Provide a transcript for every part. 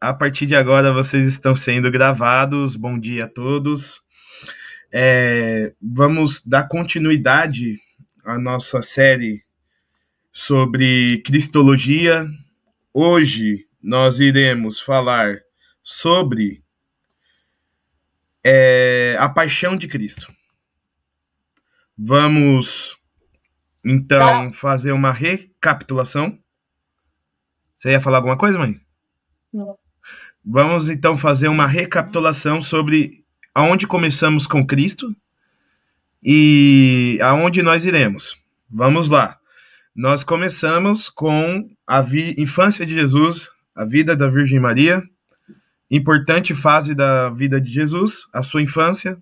A partir de agora vocês estão sendo gravados. Bom dia a todos. Vamos dar continuidade à nossa série sobre Cristologia. Hoje nós iremos falar sobre a paixão de Cristo. Vamos, então, fazer uma recapitulação. Você ia falar alguma coisa, mãe? Não. Vamos, então, fazer uma recapitulação sobre aonde começamos com Cristo e aonde nós iremos. Vamos lá. Nós começamos com a infância de Jesus, a vida da Virgem Maria, importante fase da vida de Jesus, a sua infância.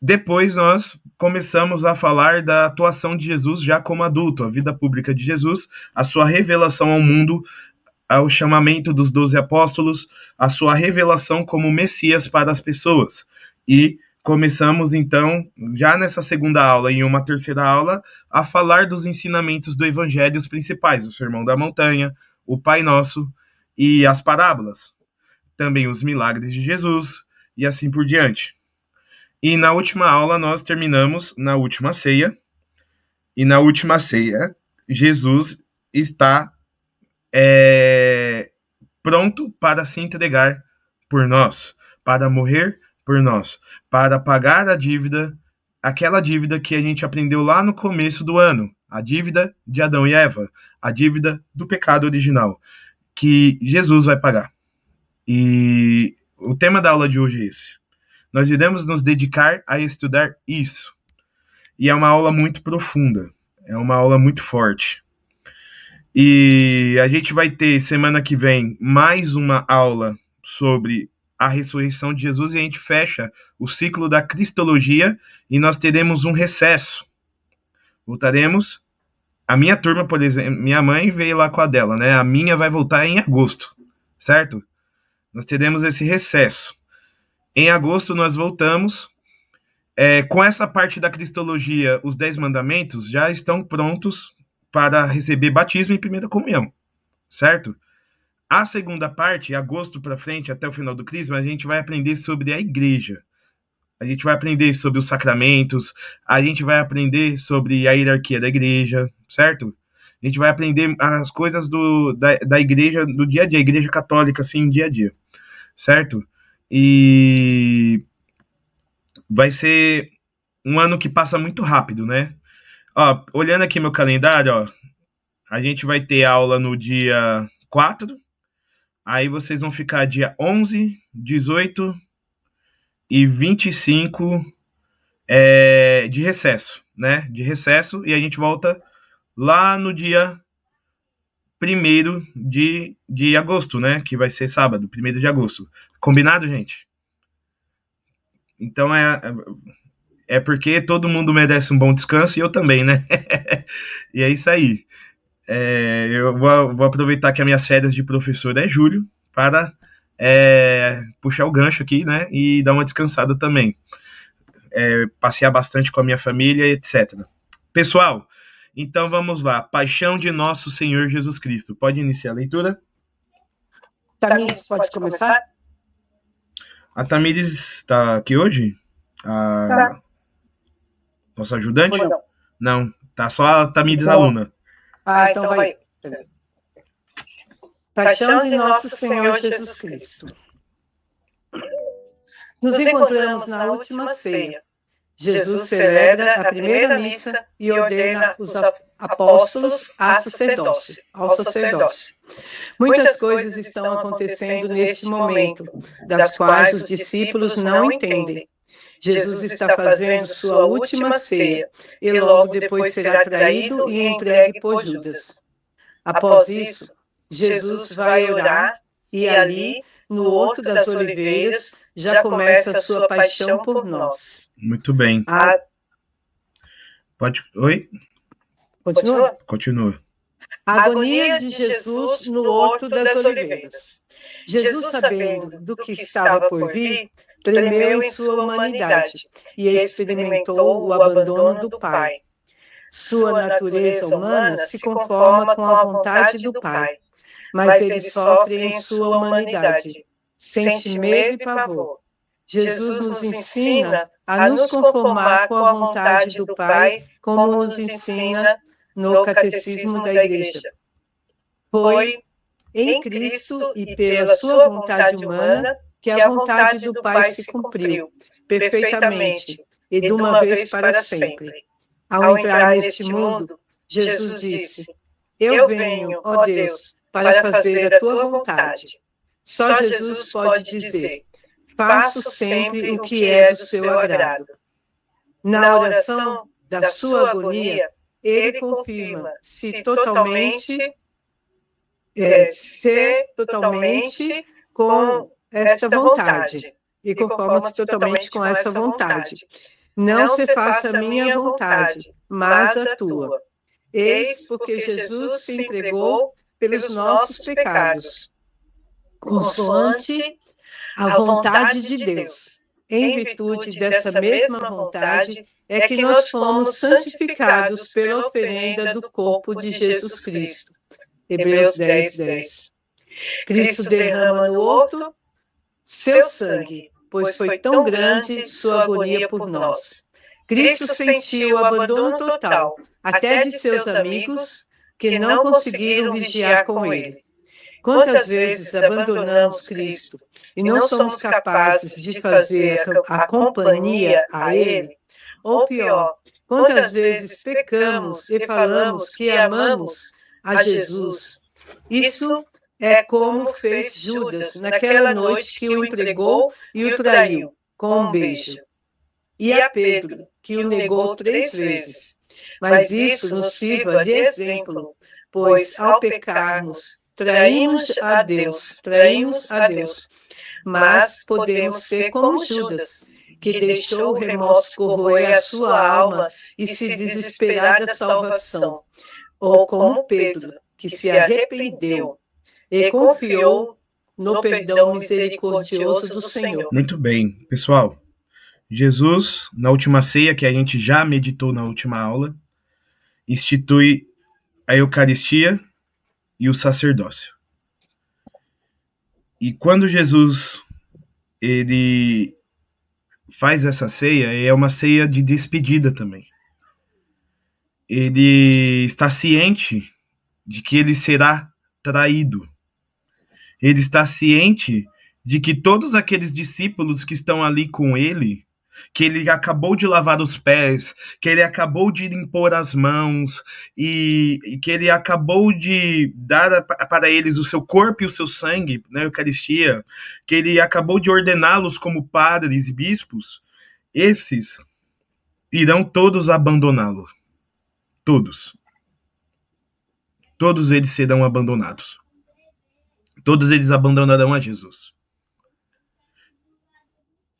Depois nós começamos a falar da atuação de Jesus já como adulto, a vida pública de Jesus, a sua revelação ao mundo, ao chamamento dos 12 apóstolos, a sua revelação como Messias para as pessoas. E começamos, então, já nessa segunda aula e em uma terceira aula, a falar dos ensinamentos do Evangelho, os principais, o Sermão da Montanha, o Pai Nosso e as parábolas. Também os milagres de Jesus e assim por diante. E na última aula nós terminamos na última ceia. E na última ceia, Jesus está pronto para se entregar por nós, para morrer por nós, para pagar a dívida, aquela dívida que a gente aprendeu lá no começo do ano, a dívida de Adão e Eva, a dívida do pecado original, que Jesus vai pagar. E o tema da aula de hoje é esse. Nós iremos nos dedicar a estudar isso. E é uma aula muito profunda, é uma aula muito forte. E a gente vai ter semana que vem mais uma aula sobre a ressurreição de Jesus e a gente fecha o ciclo da Cristologia e nós teremos um recesso. Voltaremos. A minha turma, por exemplo, minha mãe veio lá com a dela, né? A minha vai voltar em agosto, certo? Nós teremos esse recesso. Em agosto nós voltamos. Com essa parte da Cristologia, os 10 mandamentos já estão prontos para receber batismo e primeira comunhão, certo? A segunda parte, agosto para frente, até o final do Crisma, a gente vai aprender sobre a igreja. A gente vai aprender sobre os sacramentos, a gente vai aprender sobre a hierarquia da igreja, certo? A gente vai aprender as coisas da igreja, do dia a dia, a igreja católica, assim, dia a dia, certo? E vai ser um ano que passa muito rápido, né? Ó, olhando aqui meu calendário, ó, a gente vai ter aula no dia 4, aí vocês vão ficar dia 11, 18 e 25 de recesso, né? De recesso, e a gente volta lá no dia 1º de agosto, né? Que vai ser sábado, 1º de agosto. Combinado, gente? Então é porque todo mundo merece um bom descanso e eu também, né? E é isso aí. Eu vou aproveitar que as minhas férias de professor é julho para puxar o gancho aqui, né? E dar uma descansada também. Passear bastante com a minha família, etc. Pessoal, então vamos lá. Paixão de Nosso Senhor Jesus Cristo. Pode iniciar a leitura? Tamires, pode começar? A Tamires está aqui hoje? Tá. Nossa ajudante? Não, tá só a Tamires aluna. Então vai. Paixão de Nosso Senhor Jesus Cristo. Nos encontramos na última ceia. Jesus celebra a primeira missa e ordena os apóstolos ao sacerdócio. Muitas coisas estão acontecendo neste momento, das quais os discípulos não entendem. Jesus está fazendo sua última ceia e logo depois será traído e entregue por Judas. Após isso, Jesus vai orar e ali, no Horto das Oliveiras, já começa a sua paixão por nós. Muito bem. Oi? Continua. A agonia de Jesus no Horto das Oliveiras. Jesus, sabendo do que estava por vir, tremeu em sua humanidade e experimentou o abandono do Pai. Sua natureza humana se conforma com a vontade do Pai. mas ele sofre em sua humanidade. Sente medo e pavor. Jesus nos ensina a nos conformar com a vontade do Pai, como nos ensina no Catecismo da Igreja. Foi em Cristo e pela sua vontade humana que a vontade do Pai se cumpriu perfeitamente e de uma vez para sempre. Ao entrar neste mundo, Jesus disse: Eu venho, ó Deus, para fazer a tua vontade. Só Jesus pode dizer: Faço sempre o que é do seu agrado. Na oração da sua agonia, ele confirma ser totalmente com esta vontade e conforma-se totalmente com essa vontade. Não se faça a minha vontade, mas a tua. Eis porque Jesus se entregou pelos nossos pecados, consoante a vontade de Deus. Em virtude dessa mesma vontade é que nós fomos santificados pela oferenda do corpo de Jesus Cristo. Hebreus 10:10. Cristo derrama no horto seu sangue, pois foi tão grande sua agonia por nós. Cristo sentiu o abandono total, até de seus amigos, que não conseguiram vigiar com ele. Quantas vezes abandonamos Cristo e não somos capazes de fazer a companhia a ele? Ou pior, quantas vezes pecamos e falamos que amamos a Jesus? Isso é como fez Judas naquela noite que o entregou e o traiu com um beijo. E a Pedro, que o negou 3 vezes. Mas isso nos sirva de exemplo, pois ao pecarmos, traímos a Deus. Mas podemos ser como Judas, que deixou o remorso corroer a sua alma e se desesperar da salvação. Ou como Pedro, que se arrependeu e confiou no perdão misericordioso do Senhor. Muito bem, pessoal. Jesus, na última ceia, que a gente já meditou na última aula, institui a Eucaristia e o sacerdócio. E quando Jesus ele faz essa ceia, é uma ceia de despedida também. Ele está ciente de que ele será traído. Ele está ciente de que todos aqueles discípulos que estão ali com ele, que ele acabou de lavar os pés, que ele acabou de impor as mãos e que ele acabou de dar para eles o seu corpo e o seu sangue na Eucaristia, que ele acabou de ordená-los como padres e bispos, esses irão todos abandoná-lo. Todos. Todos eles serão abandonados. Todos eles abandonarão a Jesus.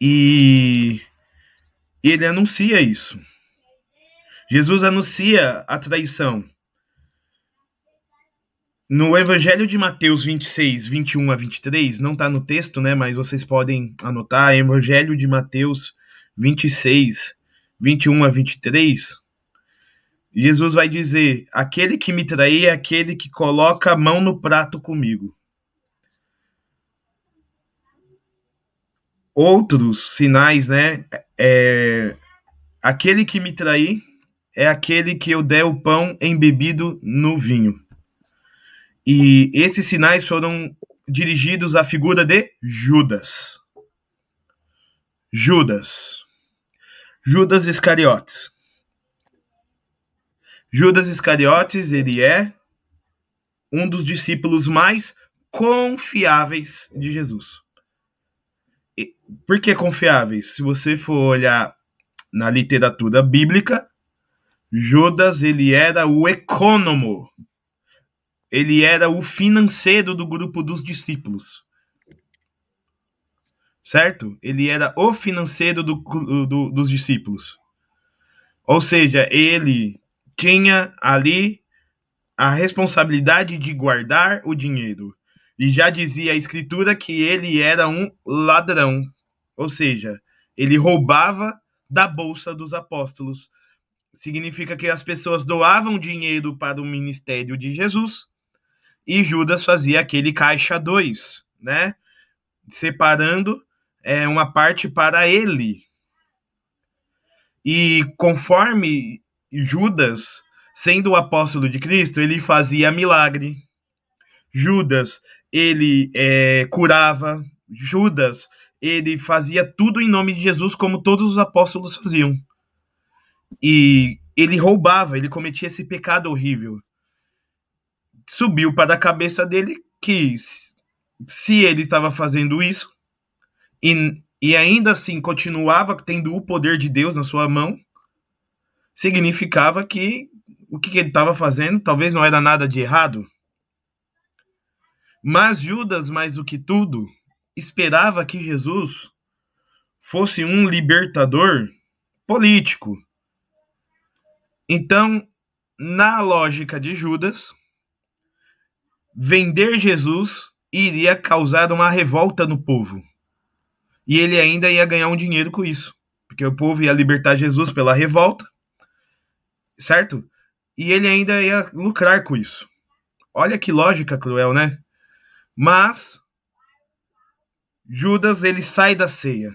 E ele anuncia isso. Jesus anuncia a traição. No Evangelho de Mateus 26, 21 a 23, não está no texto, né, mas vocês podem anotar, Evangelho de Mateus 26, 21 a 23, Jesus vai dizer: aquele que me trair é aquele que coloca a mão no prato comigo. Outros sinais, né, aquele que me trair é aquele que eu der o pão embebido no vinho. E esses sinais foram dirigidos à figura de Judas. Judas Iscariotes. Judas Iscariotes, ele é um dos discípulos mais confiáveis de Jesus. Por que confiáveis? Se você for olhar na literatura bíblica, Judas, ele era o econômico. Ele era o financeiro do grupo dos discípulos. Certo? Ele era o financeiro dos discípulos. Ou seja, ele tinha ali a responsabilidade de guardar o dinheiro. E já dizia a Escritura que ele era um ladrão. Ou seja, ele roubava da bolsa dos apóstolos. Significa que as pessoas doavam dinheiro para o ministério de Jesus e Judas fazia aquele caixa 2, né? Separando uma parte para ele. E conforme Judas, sendo o apóstolo de Cristo, ele fazia milagre. Judas, ele curava. Judas, ele fazia tudo em nome de Jesus, como todos os apóstolos faziam. E ele roubava, ele cometia esse pecado horrível. Subiu para a cabeça dele que se ele estava fazendo isso e ainda assim continuava tendo o poder de Deus na sua mão, significava que o que ele estava fazendo talvez não era nada de errado. Mas Judas, mais do que tudo, esperava que Jesus fosse um libertador político. Então, na lógica de Judas, vender Jesus iria causar uma revolta no povo. E ele ainda ia ganhar um dinheiro com isso. Porque o povo ia libertar Jesus pela revolta, certo? E ele ainda ia lucrar com isso. Olha que lógica cruel, né? Mas Judas, ele sai da ceia.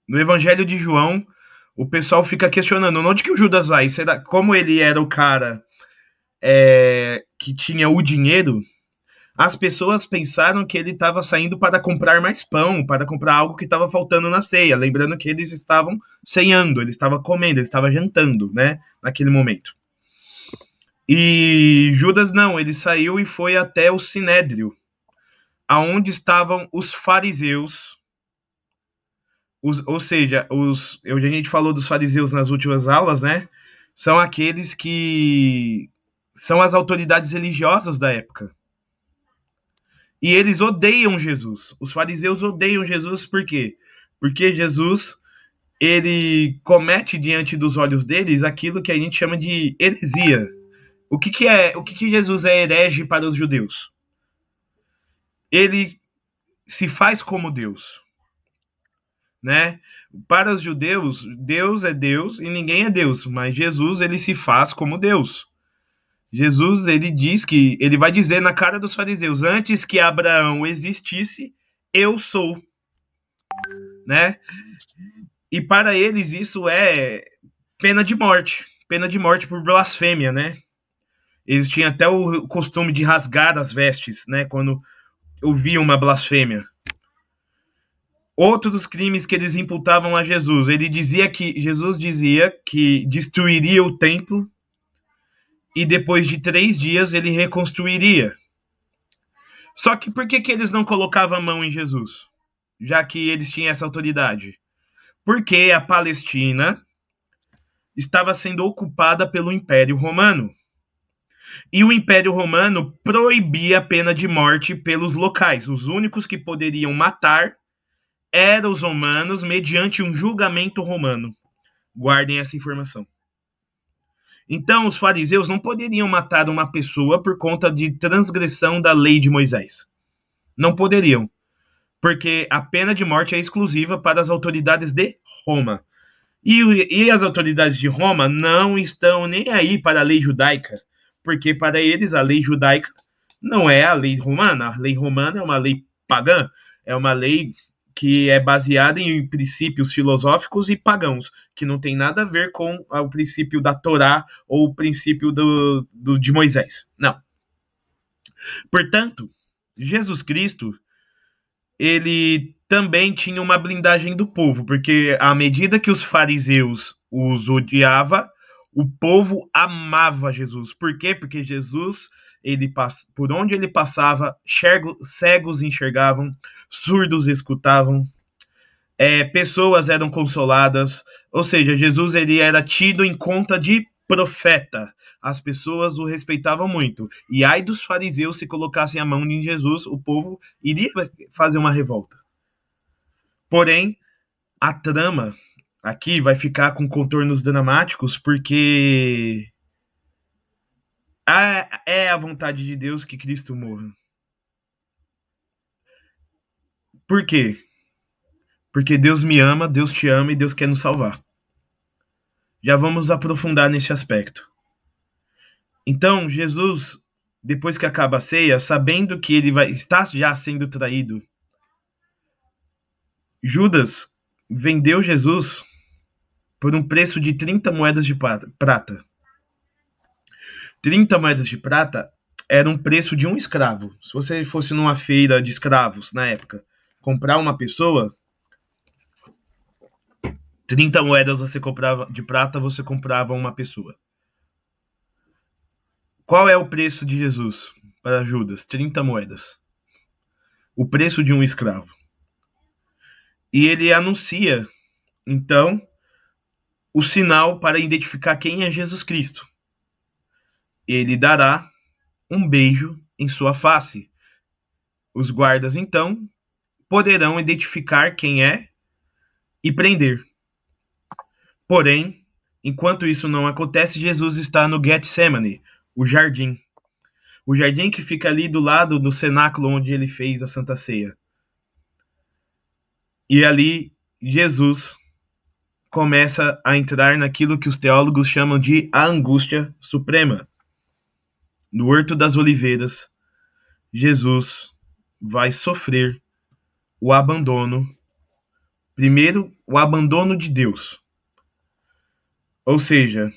No Evangelho de João, o pessoal fica questionando onde que o Judas vai. Como ele era o cara que tinha o dinheiro, as pessoas pensaram que ele estava saindo para comprar mais pão, para comprar algo que estava faltando na ceia. Lembrando que eles estavam ceando, eles estavam comendo, eles estavam jantando, né? Naquele momento. E Judas não, ele saiu e foi até o Sinédrio, aonde estavam os fariseus. Ou seja, a gente falou dos fariseus nas últimas aulas, né? São aqueles que são as autoridades religiosas da época. E eles odeiam Jesus. Os fariseus odeiam Jesus por quê? Porque Jesus, ele comete diante dos olhos deles aquilo que a gente chama de heresia. O que Jesus é herege para os judeus? Ele se faz como Deus, né? Para os judeus, Deus é Deus e ninguém é Deus, mas Jesus, ele se faz como Deus. Jesus, ele diz que, ele vai dizer na cara dos fariseus, antes que Abraão existisse, eu sou, né? E para eles isso é pena de morte por blasfêmia, né? Eles tinham até o costume de rasgar as vestes, né, quando ouviam uma blasfêmia. Outro dos crimes que eles imputavam a Jesus, Jesus dizia que destruiria o templo e depois de 3 dias ele reconstruiria. Só que por que eles não colocavam a mão em Jesus? Já que eles tinham essa autoridade. Porque a Palestina estava sendo ocupada pelo Império Romano. E o Império Romano proibia a pena de morte pelos locais. Os únicos que poderiam matar eram os romanos mediante um julgamento romano. Guardem essa informação. Então, os fariseus não poderiam matar uma pessoa por conta de transgressão da lei de Moisés. Não poderiam. Porque a pena de morte é exclusiva para as autoridades de Roma. E as autoridades de Roma não estão nem aí para a lei judaica, porque para eles a lei judaica não é a lei romana. A lei romana é uma lei pagã, é uma lei que é baseada em princípios filosóficos e pagãos, que não tem nada a ver com o princípio da Torá ou o princípio de Moisés. Não. Portanto, Jesus Cristo, ele também tinha uma blindagem do povo, porque à medida que os fariseus os odiavam, o povo amava Jesus. Por quê? Porque Jesus, por onde ele passava, cegos enxergavam, surdos escutavam, pessoas eram consoladas. Ou seja, Jesus, ele era tido em conta de profeta. As pessoas o respeitavam muito. E ai dos fariseus, se colocassem a mão em Jesus, o povo iria fazer uma revolta. Porém, a trama aqui vai ficar com contornos dramáticos, porque é a vontade de Deus que Cristo morra. Por quê? Porque Deus me ama, Deus te ama e Deus quer nos salvar. Já vamos aprofundar nesse aspecto. Então, Jesus depois que acaba a ceia, sabendo que ele está já sendo traído, Judas vendeu Jesus por um preço de 30 moedas de prata. 30 moedas de prata era um preço de um escravo. Se você fosse numa feira de escravos na época, comprar uma pessoa, 30 moedas você comprava de prata, você comprava uma pessoa. Qual é o preço de Jesus para Judas? 30 moedas. O preço de um escravo. E ele anuncia, então, o sinal para identificar quem é Jesus Cristo. Ele dará um beijo em sua face. Os guardas, então, poderão identificar quem é e prender. Porém, enquanto isso não acontece, Jesus está no Getsemane, o jardim. O jardim que fica ali do lado do cenáculo onde ele fez a Santa Ceia. E ali, Jesus começa a entrar naquilo que os teólogos chamam de a angústia suprema. No Horto das Oliveiras, Jesus vai sofrer o abandono, primeiro, o abandono de Deus. Ou seja,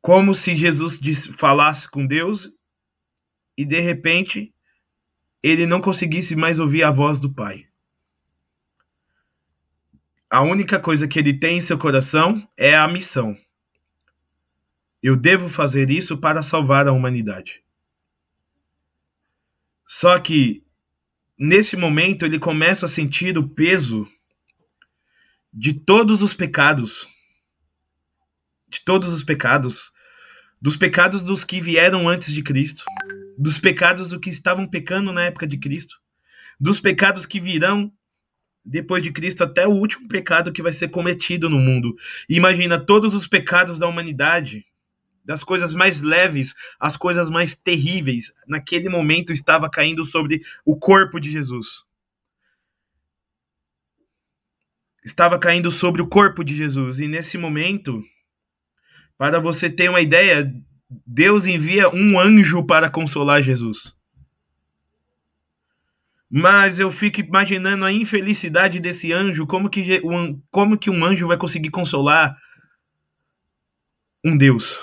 como se Jesus falasse com Deus e de repente ele não conseguisse mais ouvir a voz do Pai. A única coisa que ele tem em seu coração é a missão. Eu devo fazer isso para salvar a humanidade. Só que, nesse momento, ele começa a sentir o peso de todos os pecados. De todos os pecados. Dos pecados dos que vieram antes de Cristo. Dos pecados dos que estavam pecando na época de Cristo. Dos pecados que virão depois de Cristo, até o último pecado que vai ser cometido no mundo. E imagina todos os pecados da humanidade, das coisas mais leves às coisas mais terríveis, naquele momento estava caindo sobre o corpo de Jesus. Estava caindo sobre o corpo de Jesus. E nesse momento, para você ter uma ideia, Deus envia um anjo para consolar Jesus. Mas eu fico imaginando a infelicidade desse anjo, como que um anjo vai conseguir consolar um Deus?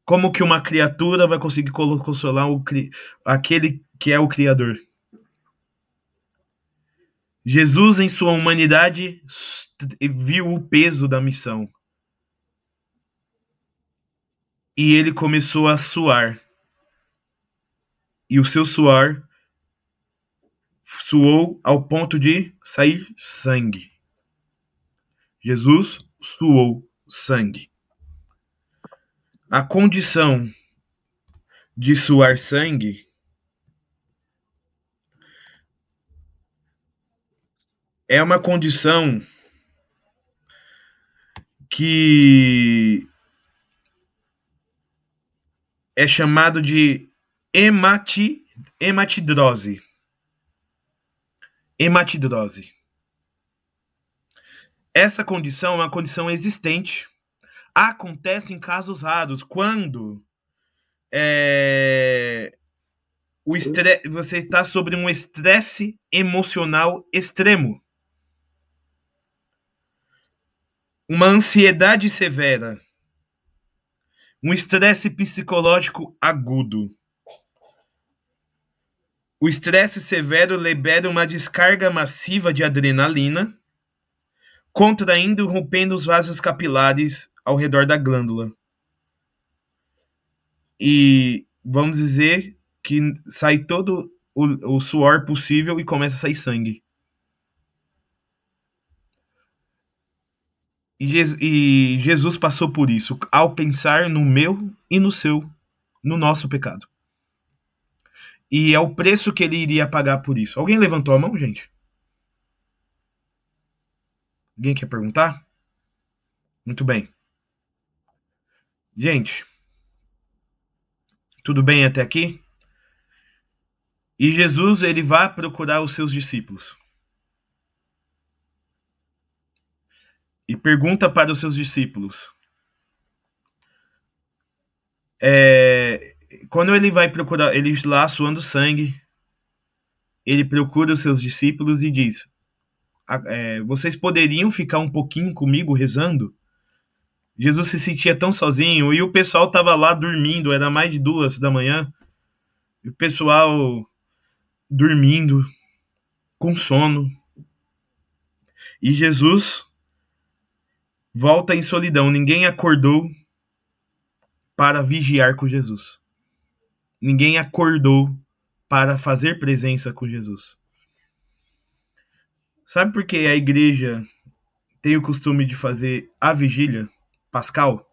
Como que uma criatura vai conseguir consolar aquele que é o Criador? Jesus, em sua humanidade, viu o peso da missão. E ele começou a suar. E o seu suor suou ao ponto de sair sangue. Jesus suou sangue. A condição de suar sangue é uma condição que é chamado de hematidrose. Hematidrose. Essa condição é uma condição existente. Acontece em casos raros, quando você está sobre um estresse emocional extremo. Uma ansiedade severa. Um estresse psicológico agudo. O estresse severo libera uma descarga massiva de adrenalina, contraindo e rompendo os vasos capilares ao redor da glândula. E vamos dizer que sai todo o suor possível e começa a sair sangue. E Jesus passou por isso ao pensar no meu e no seu, no nosso pecado. E é o preço que ele iria pagar por isso. Alguém levantou a mão, gente? Alguém quer perguntar? Muito bem. Gente, tudo bem até aqui? E Jesus, ele vai procurar os seus discípulos. E pergunta para os seus discípulos: Quando ele vai procurar, ele lá suando sangue, ele procura os seus discípulos e diz: vocês poderiam ficar um pouquinho comigo rezando? Jesus se sentia tão sozinho e o pessoal estava lá dormindo, era mais de 2 da manhã, e o pessoal dormindo, com sono. E Jesus volta em solidão. Ninguém acordou para vigiar com Jesus. Ninguém acordou para fazer presença com Jesus. Sabe por que a igreja tem o costume de fazer a vigília pascal?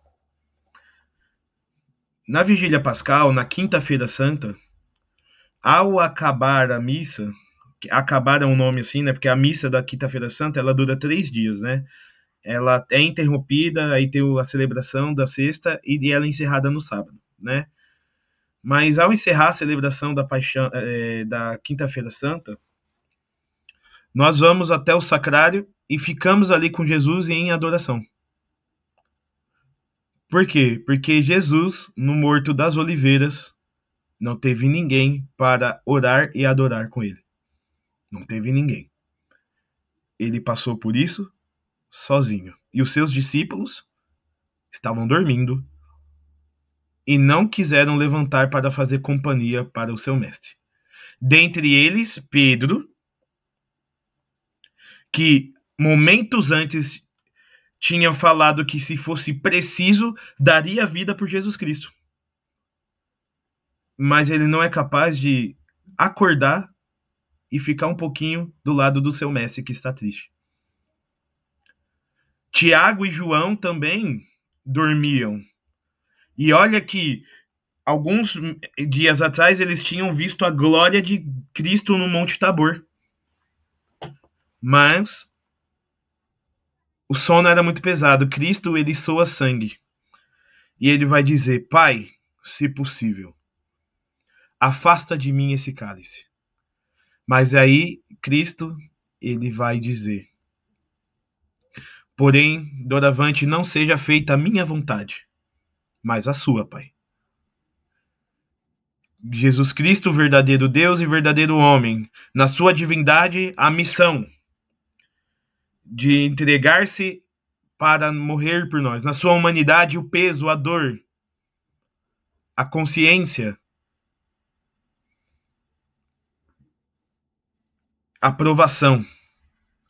Na vigília pascal, na quinta-feira santa, ao acabar a missa, acabar é um nome assim, né? Porque a missa da quinta-feira santa, ela dura 3 dias, né? Ela é interrompida, aí tem a celebração da sexta e ela é encerrada no sábado, né? Mas ao encerrar a celebração da paixão, da quinta-feira santa, nós vamos até o sacrário e ficamos ali com Jesus em adoração. Por quê? Porque Jesus, no Morto das Oliveiras, não teve ninguém para orar e adorar com ele. Não teve ninguém. Ele passou por isso sozinho. E os seus discípulos estavam dormindo e não quiseram levantar para fazer companhia para o seu mestre. Dentre eles, Pedro, que momentos antes tinha falado que, se fosse preciso, daria vida por Jesus Cristo. Mas ele não é capaz de acordar e ficar um pouquinho do lado do seu mestre que está triste. Tiago e João também dormiam. E olha que alguns dias atrás eles tinham visto a glória de Cristo no Monte Tabor. Mas o sono era muito pesado. Cristo, ele soa sangue. E ele vai dizer: Pai, se possível, afasta de mim esse cálice. Mas aí Cristo, ele vai dizer: porém, doravante não seja feita a minha vontade, mas a sua, Pai. Jesus Cristo, verdadeiro Deus e verdadeiro homem, na sua divindade, a missão de entregar-se para morrer por nós. Na sua humanidade, o peso, a dor, a consciência, a provação,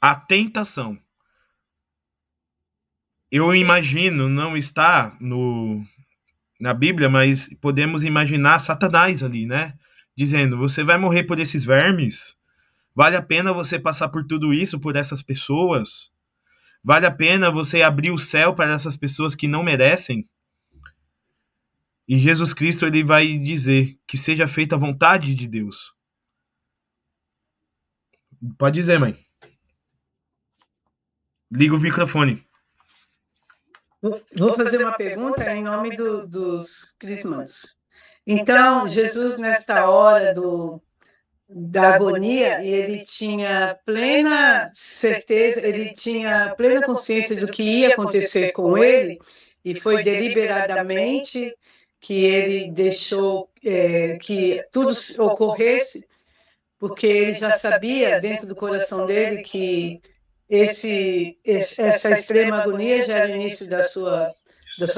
a tentação. Eu imagino, não está na Bíblia, mas podemos imaginar Satanás ali, né? Dizendo: você vai morrer por esses vermes? Vale a pena você passar por tudo isso por essas pessoas? Vale a pena você abrir o céu para essas pessoas que não merecem? E Jesus Cristo, ele vai dizer que seja feita a vontade de Deus. Pode dizer, mãe. Liga o microfone. Vou fazer uma pergunta em nome dos crismandos. Então, Jesus, nesta hora da agonia, ele tinha plena certeza, ele tinha plena consciência do que ia acontecer com ele, e foi deliberadamente que ele deixou que tudo ocorresse, porque ele já sabia dentro do coração dele que essa extrema agonia já era o início da sua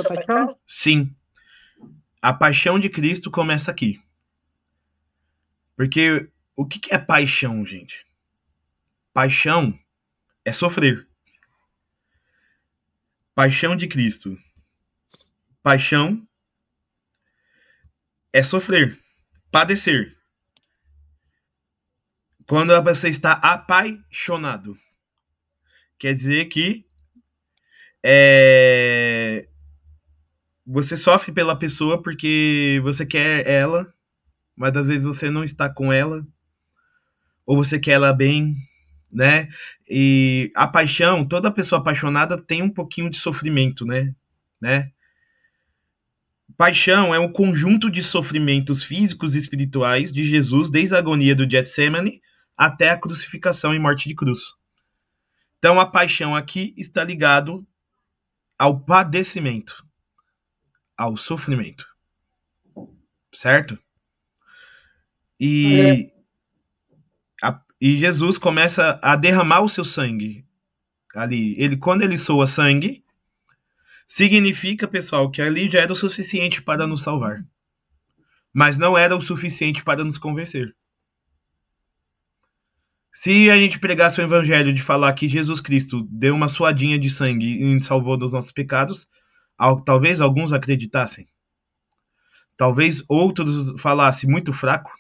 paixão? Sim. A paixão de Cristo começa aqui. Porque o que é paixão, gente? Paixão é sofrer. Paixão de Cristo. Paixão é sofrer, padecer. Quando você está apaixonado, quer dizer que você sofre pela pessoa porque você quer ela, mas às vezes você não está com ela, ou você quer ela bem, né? E a paixão, toda pessoa apaixonada tem um pouquinho de sofrimento, né? Paixão é um conjunto de sofrimentos físicos e espirituais de Jesus desde a agonia do Getsemane até a crucificação e morte de cruz. Então a paixão aqui está ligado ao padecimento, ao sofrimento. certo? E, e Jesus começa a derramar o seu sangue ali. Quando ele soa sangue, significa, pessoal, que ali já era o suficiente para nos salvar. Mas não era o suficiente para nos convencer. Se a gente pregasse o evangelho de falar que Jesus Cristo deu uma suadinha de sangue e nos salvou dos nossos pecados, talvez alguns acreditassem. Talvez outros falassem muito fraco.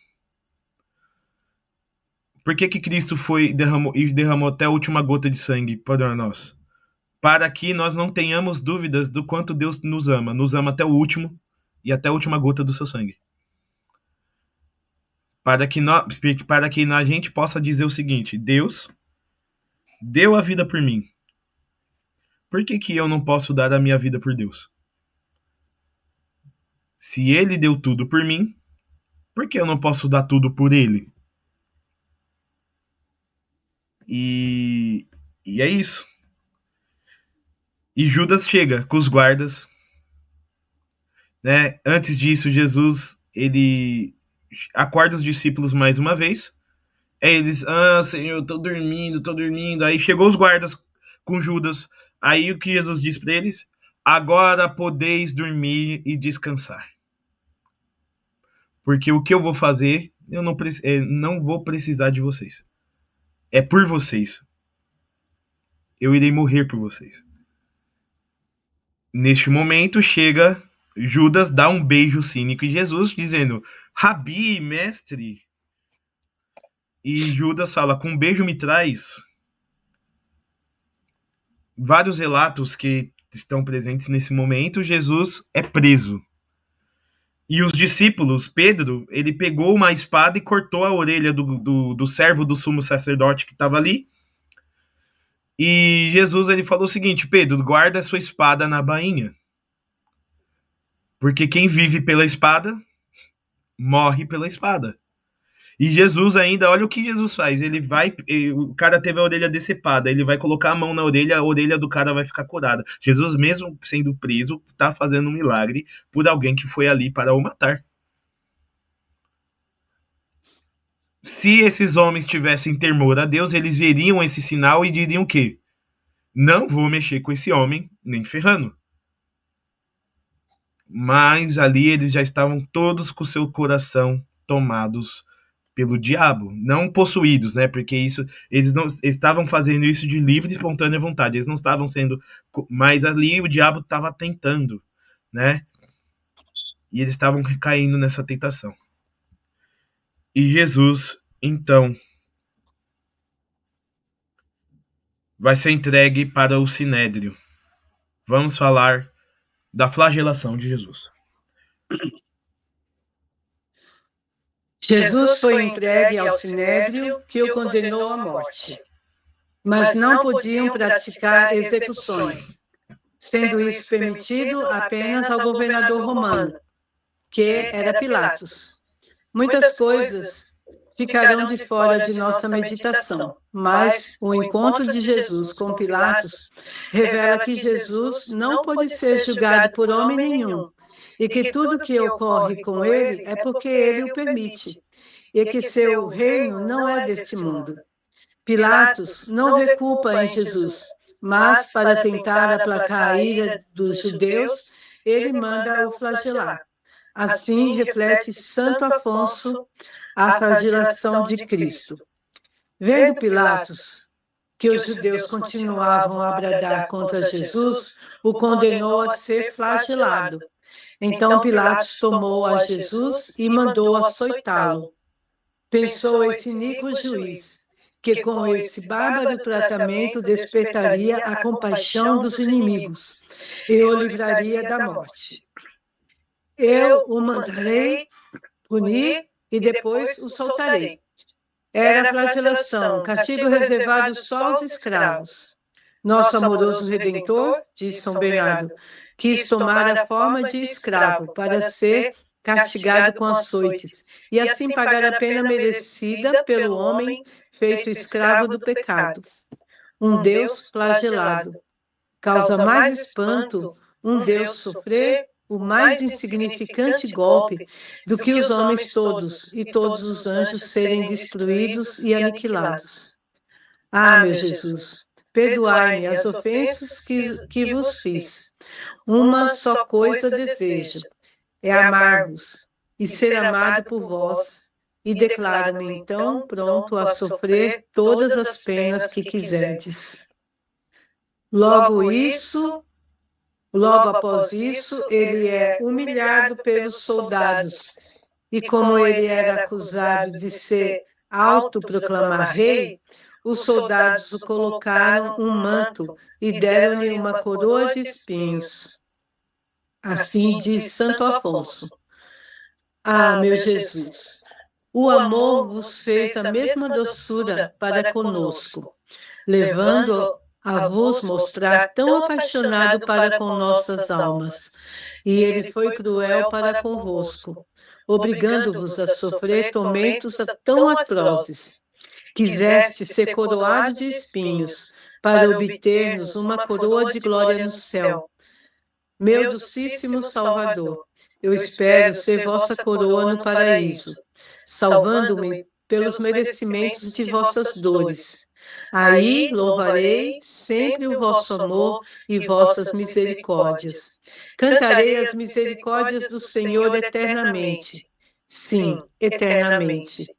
Por que Cristo derramou até a última gota de sangue para nós? Para que nós não tenhamos dúvidas do quanto Deus nos ama até o último e até a última gota do seu sangue. Para que a gente possa dizer o seguinte: Deus deu a vida por mim. Por que eu não posso dar a minha vida por Deus? Se ele deu tudo por mim, por que eu não posso dar tudo por ele? E é isso. E Judas chega com os guardas, né? Antes disso, Jesus ele acorda os discípulos mais uma vez. Aí eles, Senhor, tô dormindo, tô dormindo. Aí chegou os guardas com Judas. Aí o que Jesus diz para eles? Agora podeis dormir e descansar. Porque o que eu vou fazer, eu não vou precisar de vocês. É por vocês. Eu irei morrer por vocês. Neste momento chega Judas, dá um beijo cínico em Jesus, dizendo: Rabi, mestre. E Judas fala: com um beijo me traz. Vários relatos que estão presentes nesse momento, Jesus é preso. E os discípulos, Pedro, ele pegou uma espada e cortou a orelha do servo do sumo sacerdote que estava ali. E Jesus ele falou o seguinte: Pedro, guarda a sua espada na bainha. Porque quem vive pela espada, morre pela espada. E Jesus ainda, olha o que Jesus faz. O cara teve a orelha decepada, ele vai colocar a mão na orelha, a orelha do cara vai ficar curada. Jesus, mesmo sendo preso, está fazendo um milagre por alguém que foi ali para o matar. Se esses homens tivessem temor a Deus, eles veriam esse sinal e diriam o quê? Não vou mexer com esse homem, nem ferrando. Mas ali eles já estavam todos com seu coração tomados pelo diabo, não possuídos, né? Porque eles não estavam fazendo isso de livre e espontânea vontade. Eles não estavam sendo, mas ali o diabo estava tentando, né? E eles estavam caindo nessa tentação. E Jesus, então, vai ser entregue para o sinédrio. Vamos falar da flagelação de Jesus. Jesus foi entregue ao sinédrio que o condenou à morte, mas não podiam praticar execuções, sendo isso permitido apenas ao governador romano, que era Pilatos. Muitas coisas ficarão de fora de nossa meditação, mas o encontro de Jesus com Pilatos revela que Jesus não pode ser julgado por homem nenhum, e que tudo que ocorre com ele é porque ele o permite, e que seu reino não é deste mundo. Pilatos não vê culpa em Jesus, mas para tentar aplacar a ira dos judeus, ele manda o flagelar. Assim reflete Santo Afonso a flagelação de Cristo. Vendo Pilatos que os judeus continuavam a bradar contra Jesus, o condenou a ser flagelado. Então Pilatos tomou a Jesus e mandou açoitá-lo. Pensou esse iníquo juiz, que com esse bárbaro tratamento despertaria a compaixão dos inimigos e o livraria da morte. Eu o mandarei punir e depois o soltarei. Era a flagelação, castigo reservado só aos escravos. Nosso amoroso Redentor, diz São Bernardo, quis tomar a forma de escravo para ser castigado com açoites e assim pagar a pena merecida pelo homem feito escravo do pecado. Um Deus flagelado. Causa mais espanto um Deus sofrer o mais insignificante golpe do que os homens todos e todos os anjos serem destruídos e aniquilados. Ah, meu Jesus, perdoai-me as ofensas que vos fiz. Uma só coisa desejo, é amar-vos e ser amado por vós, e declaro-me então pronto a sofrer todas as penas que quiserdes. Logo após isso, ele é humilhado pelos soldados, e como ele era acusado de ser autoproclamar rei, os soldados o colocaram um manto e deram-lhe uma coroa de espinhos. Assim diz Santo Afonso. Ah, meu Jesus, o amor vos fez a mesma doçura para conosco, levando a vos mostrar tão apaixonado para com nossas almas. E ele foi cruel para convosco, obrigando-vos a sofrer tormentos tão atrozes. Quiseste ser coroado de espinhos, para obter-nos uma coroa de glória no céu. Meu docíssimo Salvador, eu espero ser vossa coroa no paraíso, salvando-me pelos merecimentos de vossas dores. Aí louvarei sempre o vosso amor e vossas misericórdias. Cantarei as misericórdias do Senhor eternamente. Sim, eternamente.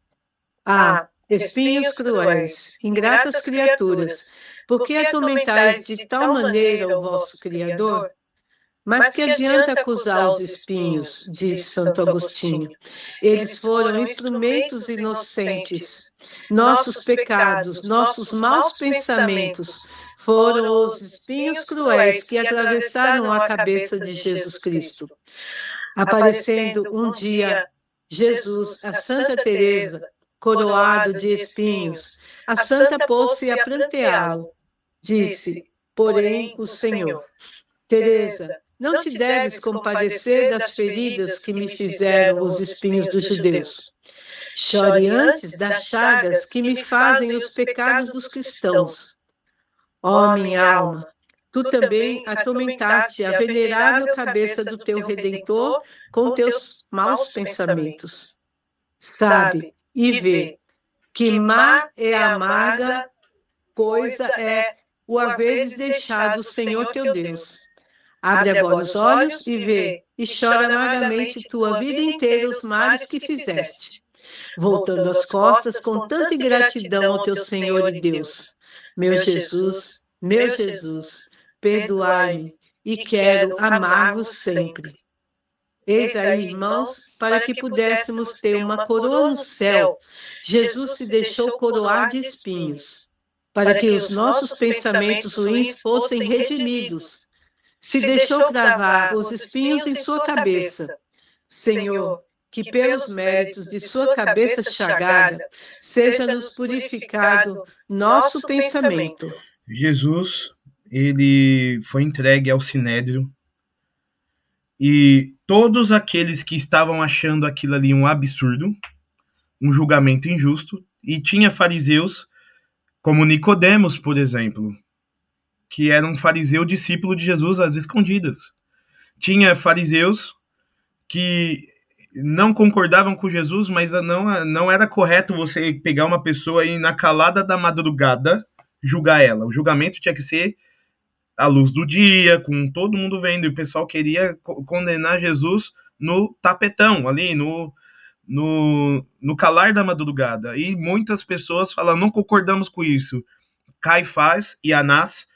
Ah, espinhos cruéis, ingratas criaturas, por que atormentais de tal maneira o vosso Criador? Mas que adianta acusar os espinhos, diz Santo Agostinho. Eles foram instrumentos inocentes. Nossos pecados, nossos maus pensamentos foram os espinhos cruéis que atravessaram a cabeça de Jesus Cristo. Aparecendo um dia Jesus a Santa Teresa, coroado de espinhos, a santa pôs-se a pranteá-lo. Disse, porém, o Senhor: Teresa, não te deves compadecer das feridas que me fizeram os espinhos dos judeus. Chore antes das chagas que me fazem os pecados dos cristãos. Ó minha alma, tu também atormentaste a venerável cabeça do teu Redentor com teus maus pensamentos. Sabe e vê que má e amarga coisa é o haveres deixado o Senhor teu Deus. Abre agora os olhos e vê, e chora amargamente tua vida inteira os males que fizeste, voltando as costas com tanta ingratidão ao teu Senhor e Deus. Meu Jesus, perdoai-me e quero amar-vos sempre. Eis aí, irmãos, para que pudéssemos ter uma coroa no céu, Jesus se deixou coroar de espinhos, para que os nossos pensamentos ruins fossem redimidos. Se deixou cravar os espinhos em sua cabeça. Senhor, que pelos méritos de sua cabeça chagada, seja-nos purificado nosso pensamento. Jesus, ele foi entregue ao Sinédrio, e todos aqueles que estavam achando aquilo ali um absurdo, um julgamento injusto, e tinha fariseus como Nicodemos, por exemplo, que era um fariseu discípulo de Jesus às escondidas. Tinha fariseus que não concordavam com Jesus, mas não era correto você pegar uma pessoa e na calada da madrugada julgar ela. O julgamento tinha que ser à luz do dia, com todo mundo vendo, e o pessoal queria condenar Jesus no tapetão, ali no calar da madrugada. E muitas pessoas falam, não concordamos com isso. Caifás e Anás,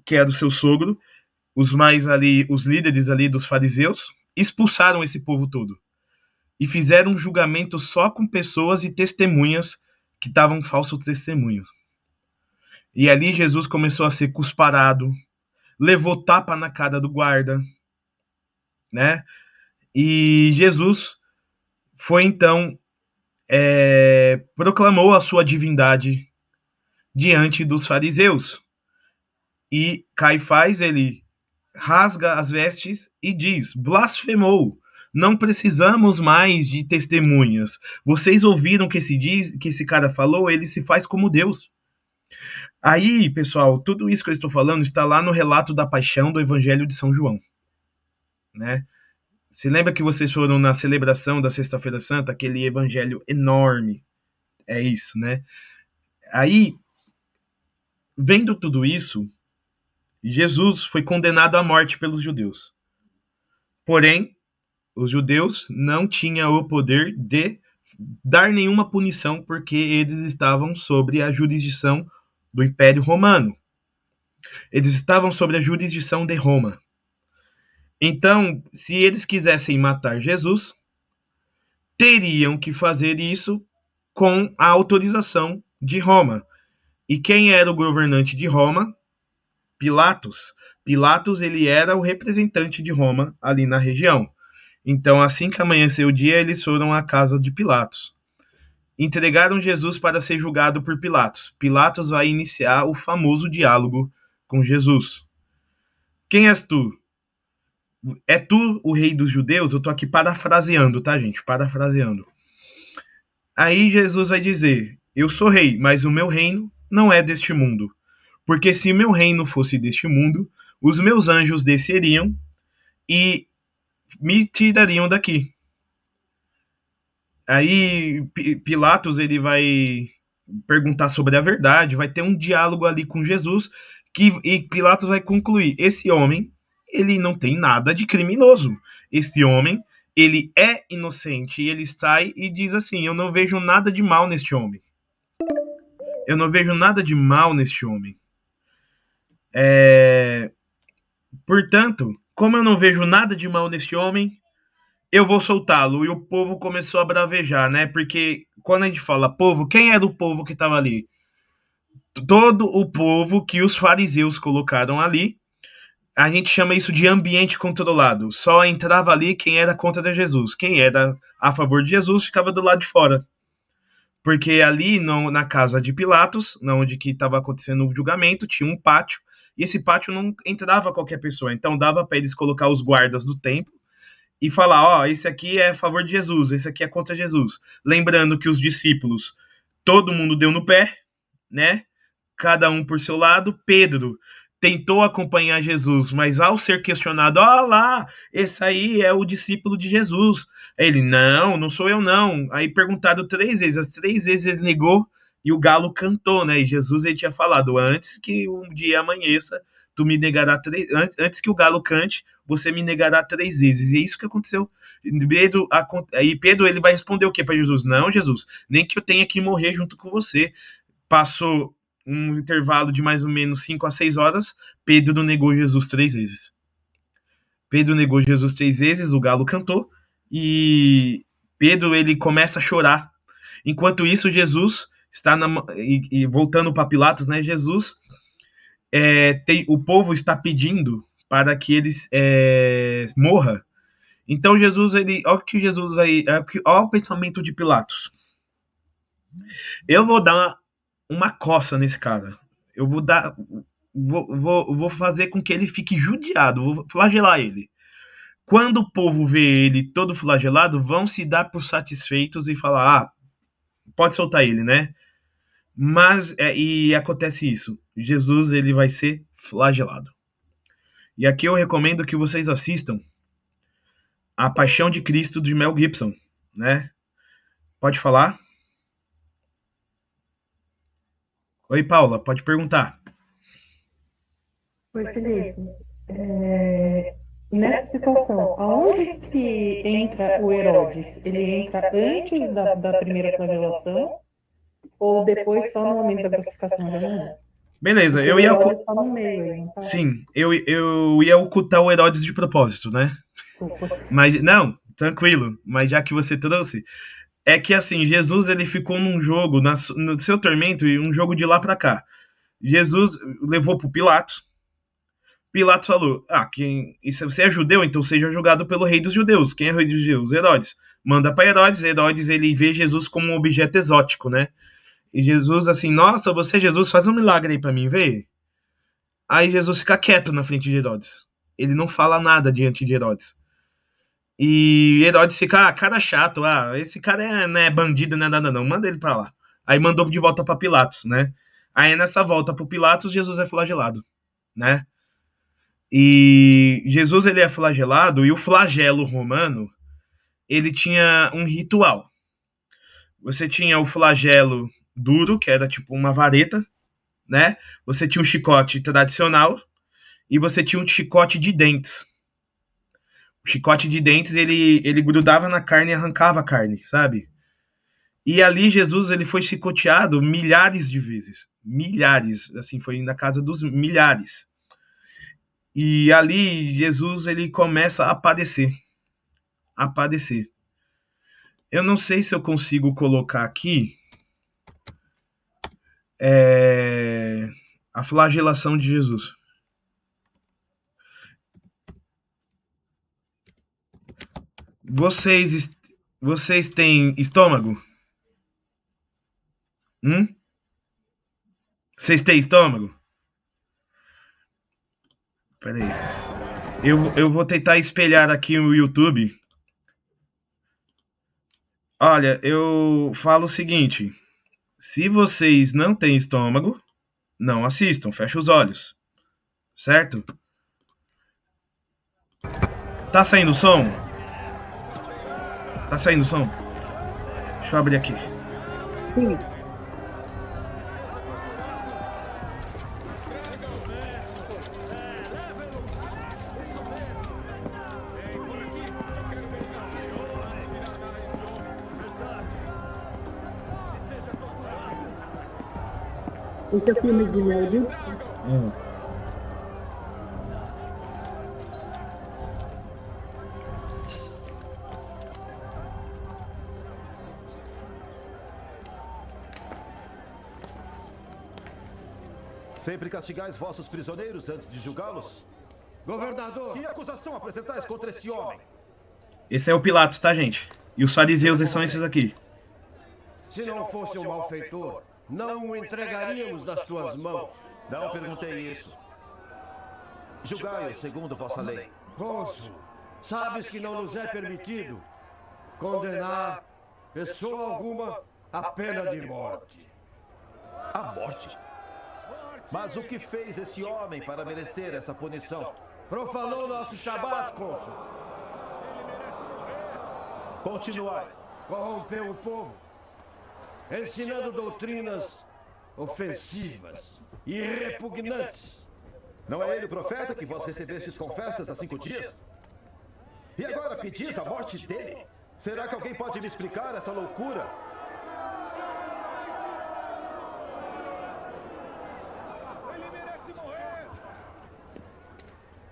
que era o seu sogro, os líderes ali dos fariseus, expulsaram esse povo todo e fizeram um julgamento só com pessoas e testemunhas que estavam falsos testemunhos. E ali Jesus começou a ser cusparado, levou tapa na cara do guarda, né? E Jesus foi então proclamou a sua divindade diante dos fariseus. E Caifás, ele rasga as vestes e diz, blasfemou, não precisamos mais de testemunhas. Vocês ouviram que esse cara falou, ele se faz como Deus. Aí, pessoal, tudo isso que eu estou falando está lá no relato da paixão do Evangelho de São João, né? Se lembra que vocês foram na celebração da Sexta-feira Santa, aquele evangelho enorme? É isso, né? Aí, vendo tudo isso, Jesus foi condenado à morte pelos judeus. Porém, os judeus não tinham o poder de dar nenhuma punição porque eles estavam sob a jurisdição do Império Romano. Eles estavam sob a jurisdição de Roma. Então, se eles quisessem matar Jesus, teriam que fazer isso com a autorização de Roma. E quem era o governante de Roma? Pilatos. Pilatos, ele era o representante de Roma ali na região. Então, assim que amanheceu o dia, eles foram à casa de Pilatos. Entregaram Jesus para ser julgado por Pilatos. Pilatos vai iniciar o famoso diálogo com Jesus. Quem és tu? É tu o rei dos judeus? Eu tô aqui parafraseando, tá, gente? Parafraseando. Aí Jesus vai dizer: eu sou rei, mas o meu reino não é deste mundo. Porque se meu reino fosse deste mundo, os meus anjos desceriam e me tirariam daqui. Aí Pilatos ele vai perguntar sobre a verdade, vai ter um diálogo ali com Jesus, e Pilatos vai concluir: esse homem, ele não tem nada de criminoso. Esse homem, ele é inocente. E ele sai e diz assim: eu não vejo nada de mal neste homem. Eu não vejo nada de mal neste homem. Portanto, como eu não vejo nada de mal neste homem, eu vou soltá-lo. E o povo começou a bravejar, né? Porque quando a gente fala povo, quem era o povo que estava ali? Todo o povo que os fariseus colocaram ali. A gente chama isso de ambiente controlado. Só entrava ali quem era contra Jesus. Quem era a favor de Jesus ficava do lado de fora. Porque ali na casa de Pilatos, onde que estava acontecendo o julgamento, tinha um pátio. E esse pátio não entrava qualquer pessoa. Então dava para eles colocar os guardas do templo e falar: ó, esse aqui é a favor de Jesus, esse aqui é contra Jesus. Lembrando que os discípulos, todo mundo deu no pé, né? Cada um por seu lado. Pedro tentou acompanhar Jesus, mas ao ser questionado: ó lá, esse aí é o discípulo de Jesus. Ele: não, não sou eu não. Aí perguntado 3 vezes, as 3 vezes ele negou e o galo cantou, né? E Jesus ele tinha falado: antes que um dia amanheça, tu me negará antes que o galo cante, você me negará 3 vezes. E é isso que aconteceu. Pedro ele vai responder o que para Jesus? Não, Jesus, nem que eu tenha que morrer junto com você. Passou um intervalo de mais ou menos 5 a 6 horas, Pedro negou Jesus 3 vezes. Pedro negou Jesus 3 vezes, o galo cantou, e Pedro ele começa a chorar. Enquanto isso, Jesus está voltando para Pilatos, né? Jesus o povo está pedindo para que ele morra. Então Jesus, olha que Jesus aí, olha o pensamento de Pilatos. Eu vou dar uma coça nesse cara. Eu vou dar, vou fazer com que ele fique judiado, vou flagelar ele. Quando o povo vê ele todo flagelado, vão se dar por satisfeitos e falar: ah, pode soltar ele, né? Mas e acontece isso. Jesus ele vai ser flagelado. E aqui eu recomendo que vocês assistam A Paixão de Cristo de Mel Gibson, né? Pode falar? Oi, Paula, pode perguntar. Oi, Felipe. Nessa situação, aonde que entra o Herodes? Ele entra antes da primeira flagelação ou depois só no momento da crucificação de Jesus? Beleza, Porque eu o ia. Herodes está no meio aí, não tá? Sim, eu ia ocultar o Herodes de propósito, né? Mas, não, tranquilo, mas já que você trouxe, é que assim, Jesus ele ficou num jogo, no seu tormento, e um jogo de lá pra cá. Jesus levou pro Pilatos. Pilatos falou: ah, você é judeu, então seja julgado pelo rei dos judeus. Quem é o rei dos judeus? Herodes. Manda pra Herodes. Herodes ele vê Jesus como um objeto exótico, né? E Jesus assim: nossa, você Jesus, faz um milagre aí pra mim, vê. Aí Jesus fica quieto na frente de Herodes. Ele não fala nada diante de Herodes. E Herodes fica: ah, cara chato, esse cara não é bandido, não é nada não, manda ele pra lá. Aí mandou de volta pra Pilatos, né? Aí nessa volta pro Pilatos, Jesus é flagelado, né? E Jesus ele é flagelado, e o flagelo romano ele tinha um ritual. Você tinha o flagelo duro, que era tipo uma vareta, né? Você tinha um chicote tradicional e você tinha um chicote de dentes. O chicote de dentes ele grudava na carne e arrancava a carne, sabe? E ali Jesus ele foi chicoteado milhares de vezes, milhares, assim, foi na casa dos milhares. E ali Jesus ele começa a padecer. Eu não sei se eu consigo colocar aqui a flagelação de Jesus. Vocês têm estômago? Vocês têm estômago? Pera aí. Eu vou tentar espelhar aqui o YouTube. Olha, eu falo o seguinte. Se vocês não têm estômago, não assistam, fecha os olhos. Certo? Tá saindo som? Tá saindo som? Deixa eu abrir aqui. Sim. Esse é o filme de Mel Gibson? Sempre castigais vossos prisioneiros antes de julgá-los? Governador! Que acusação apresentais contra esse homem? Esse é o Pilatos, tá, gente? E os fariseus são esses aqui. Se não fosse um malfeitor, não o entregaríamos nas tuas mãos. Não perguntei isso. Julgai-o segundo vossa lei. Cônsul, sabes que não nos é permitido condenar pessoa alguma à pena de morte. A morte? Mas o que fez esse homem para merecer essa punição? Profanou nosso Shabat, cônsul. Continuai. Corrompeu o povo, ensinando doutrinas ofensivas e repugnantes. Não é ele o profeta que vós recebestes com festas há 5 dias? E agora pedis a morte dele? Será que alguém pode me explicar essa loucura?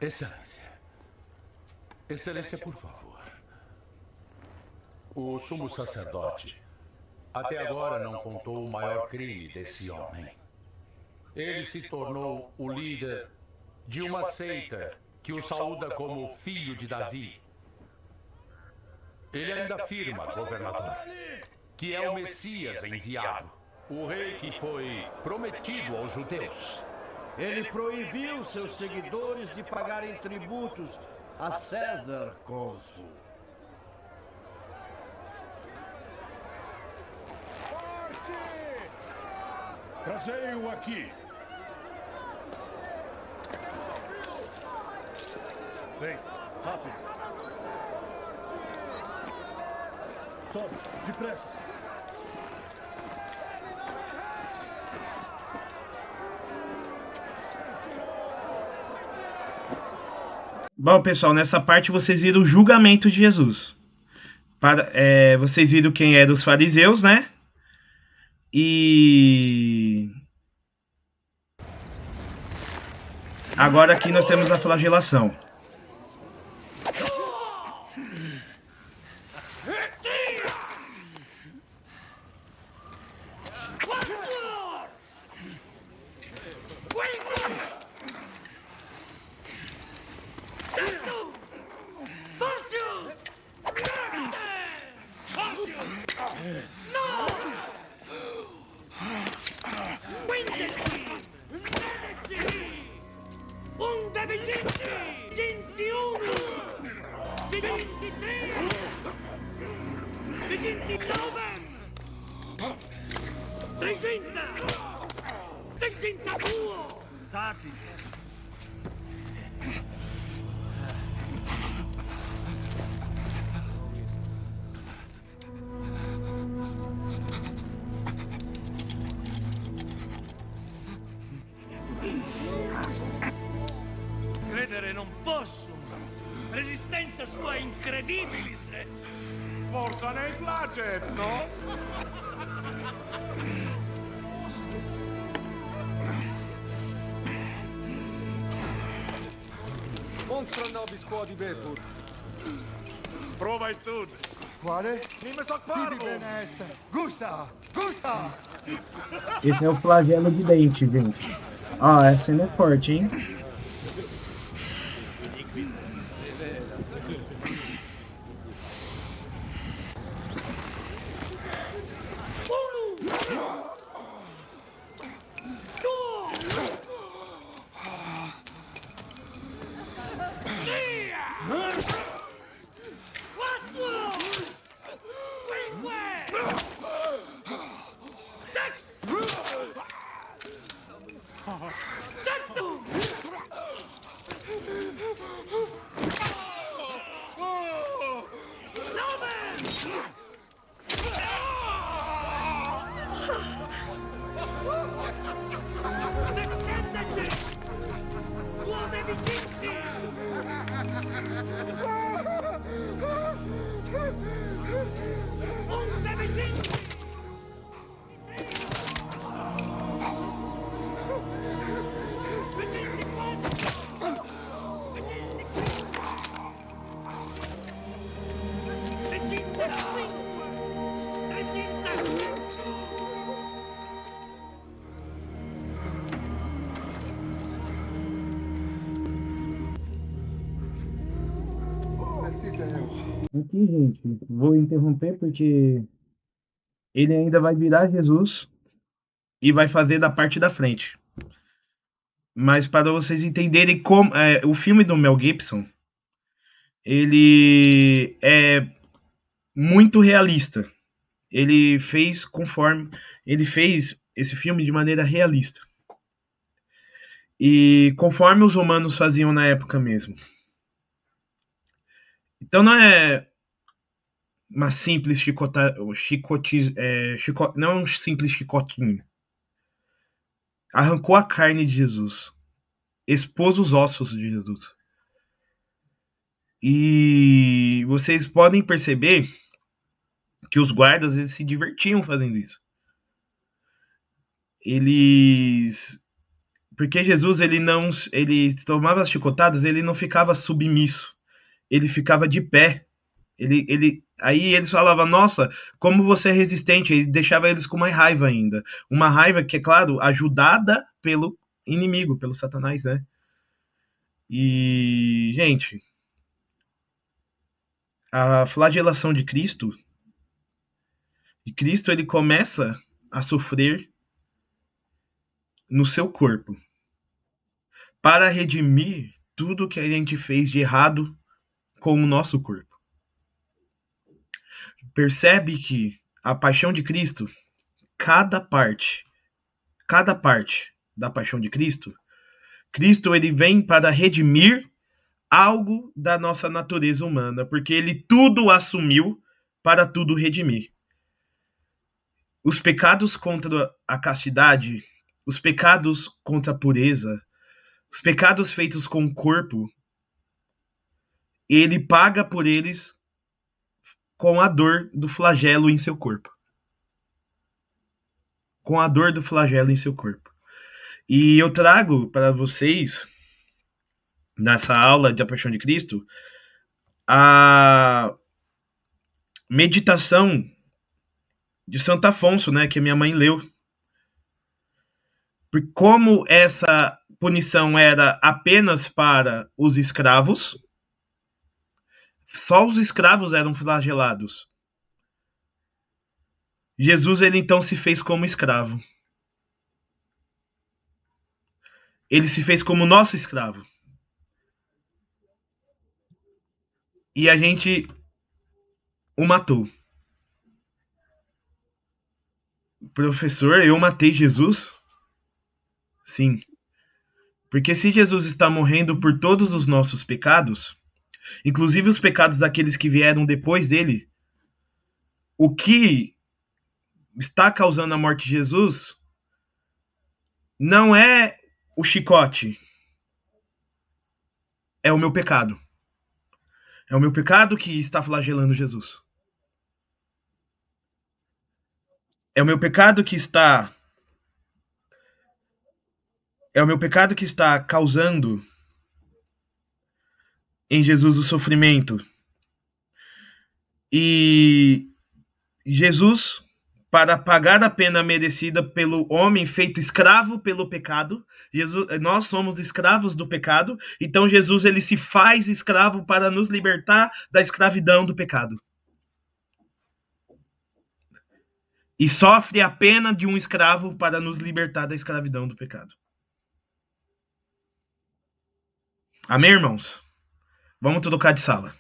Excelência. Excelência, por favor. O sumo sacerdote até agora não contou o maior crime desse homem. Ele se tornou o líder de uma seita que o saúda como filho de Davi. Ele ainda afirma, governador, que é o Messias enviado, o rei que foi prometido aos judeus. Ele proibiu seus seguidores de pagarem tributos a César, cônsul. Trazei-o aqui. Vem, rápido. Sobe, depressa. Bom, pessoal, nessa parte vocês viram o julgamento de Jesus. Vocês viram quem eram os fariseus, né? E agora aqui nós temos a flagelação. Credere non posso. Resistenza sua incredibile. Forza nei placet, no? Monstra nobis quod ibetur. Prova stud. Quale? Nime soc Tibi parvo. bene esse. Gusta! Gusta! Esse é o flagelo de dente, gente. Ó, essa cena é forte, hein? Aqui, gente, vou interromper porque ele ainda vai virar Jesus e vai fazer da parte da frente. Mas para vocês entenderem como o filme do Mel Gibson, ele é muito realista. Ele fez esse filme de maneira realista. E conforme os humanos faziam na época mesmo. Então não é uma simples não é um simples chicotinho. Arrancou a carne de Jesus. Expôs os ossos de Jesus. E vocês podem perceber que os guardas eles se divertiam fazendo isso. Porque Jesus ele tomava as chicotadas, ele não ficava submisso. Ele ficava de pé. Aí eles falavam, nossa, como você é resistente. Ele deixava eles com mais raiva ainda. Uma raiva que, é claro, ajudada pelo inimigo, pelo Satanás, né? E, gente, a flagelação de Cristo, ele começa a sofrer no seu corpo para redimir tudo que a gente fez de errado com o nosso corpo. Percebe que a paixão de Cristo, cada parte da paixão de Cristo ele vem para redimir algo da nossa natureza humana, porque ele tudo assumiu para tudo redimir. Os pecados contra a castidade, os pecados contra a pureza, os pecados feitos com o corpo, ele paga por eles com a dor do flagelo em seu corpo. Com a dor do flagelo em seu corpo. E eu trago para vocês, nessa aula da Paixão de Cristo, a meditação de Santo Afonso, né, que minha mãe leu. Porque como essa punição era apenas para os escravos, só os escravos eram flagelados. Jesus, ele então se fez como escravo. Ele se fez como nosso escravo. E a gente o matou. Professor, eu matei Jesus? Sim. Porque se Jesus está morrendo por todos os nossos pecados, inclusive os pecados daqueles que vieram depois dele, o que está causando a morte de Jesus não é o chicote, é o meu pecado. É o meu pecado que está flagelando Jesus. É o meu pecado que está causando em Jesus o sofrimento. E Jesus, para pagar a pena merecida pelo homem feito escravo pelo pecado, nós somos escravos do pecado, então Jesus ele se faz escravo para nos libertar da escravidão do pecado. E sofre a pena de um escravo para nos libertar da escravidão do pecado. Amém, irmãos? Vamos trocar de sala.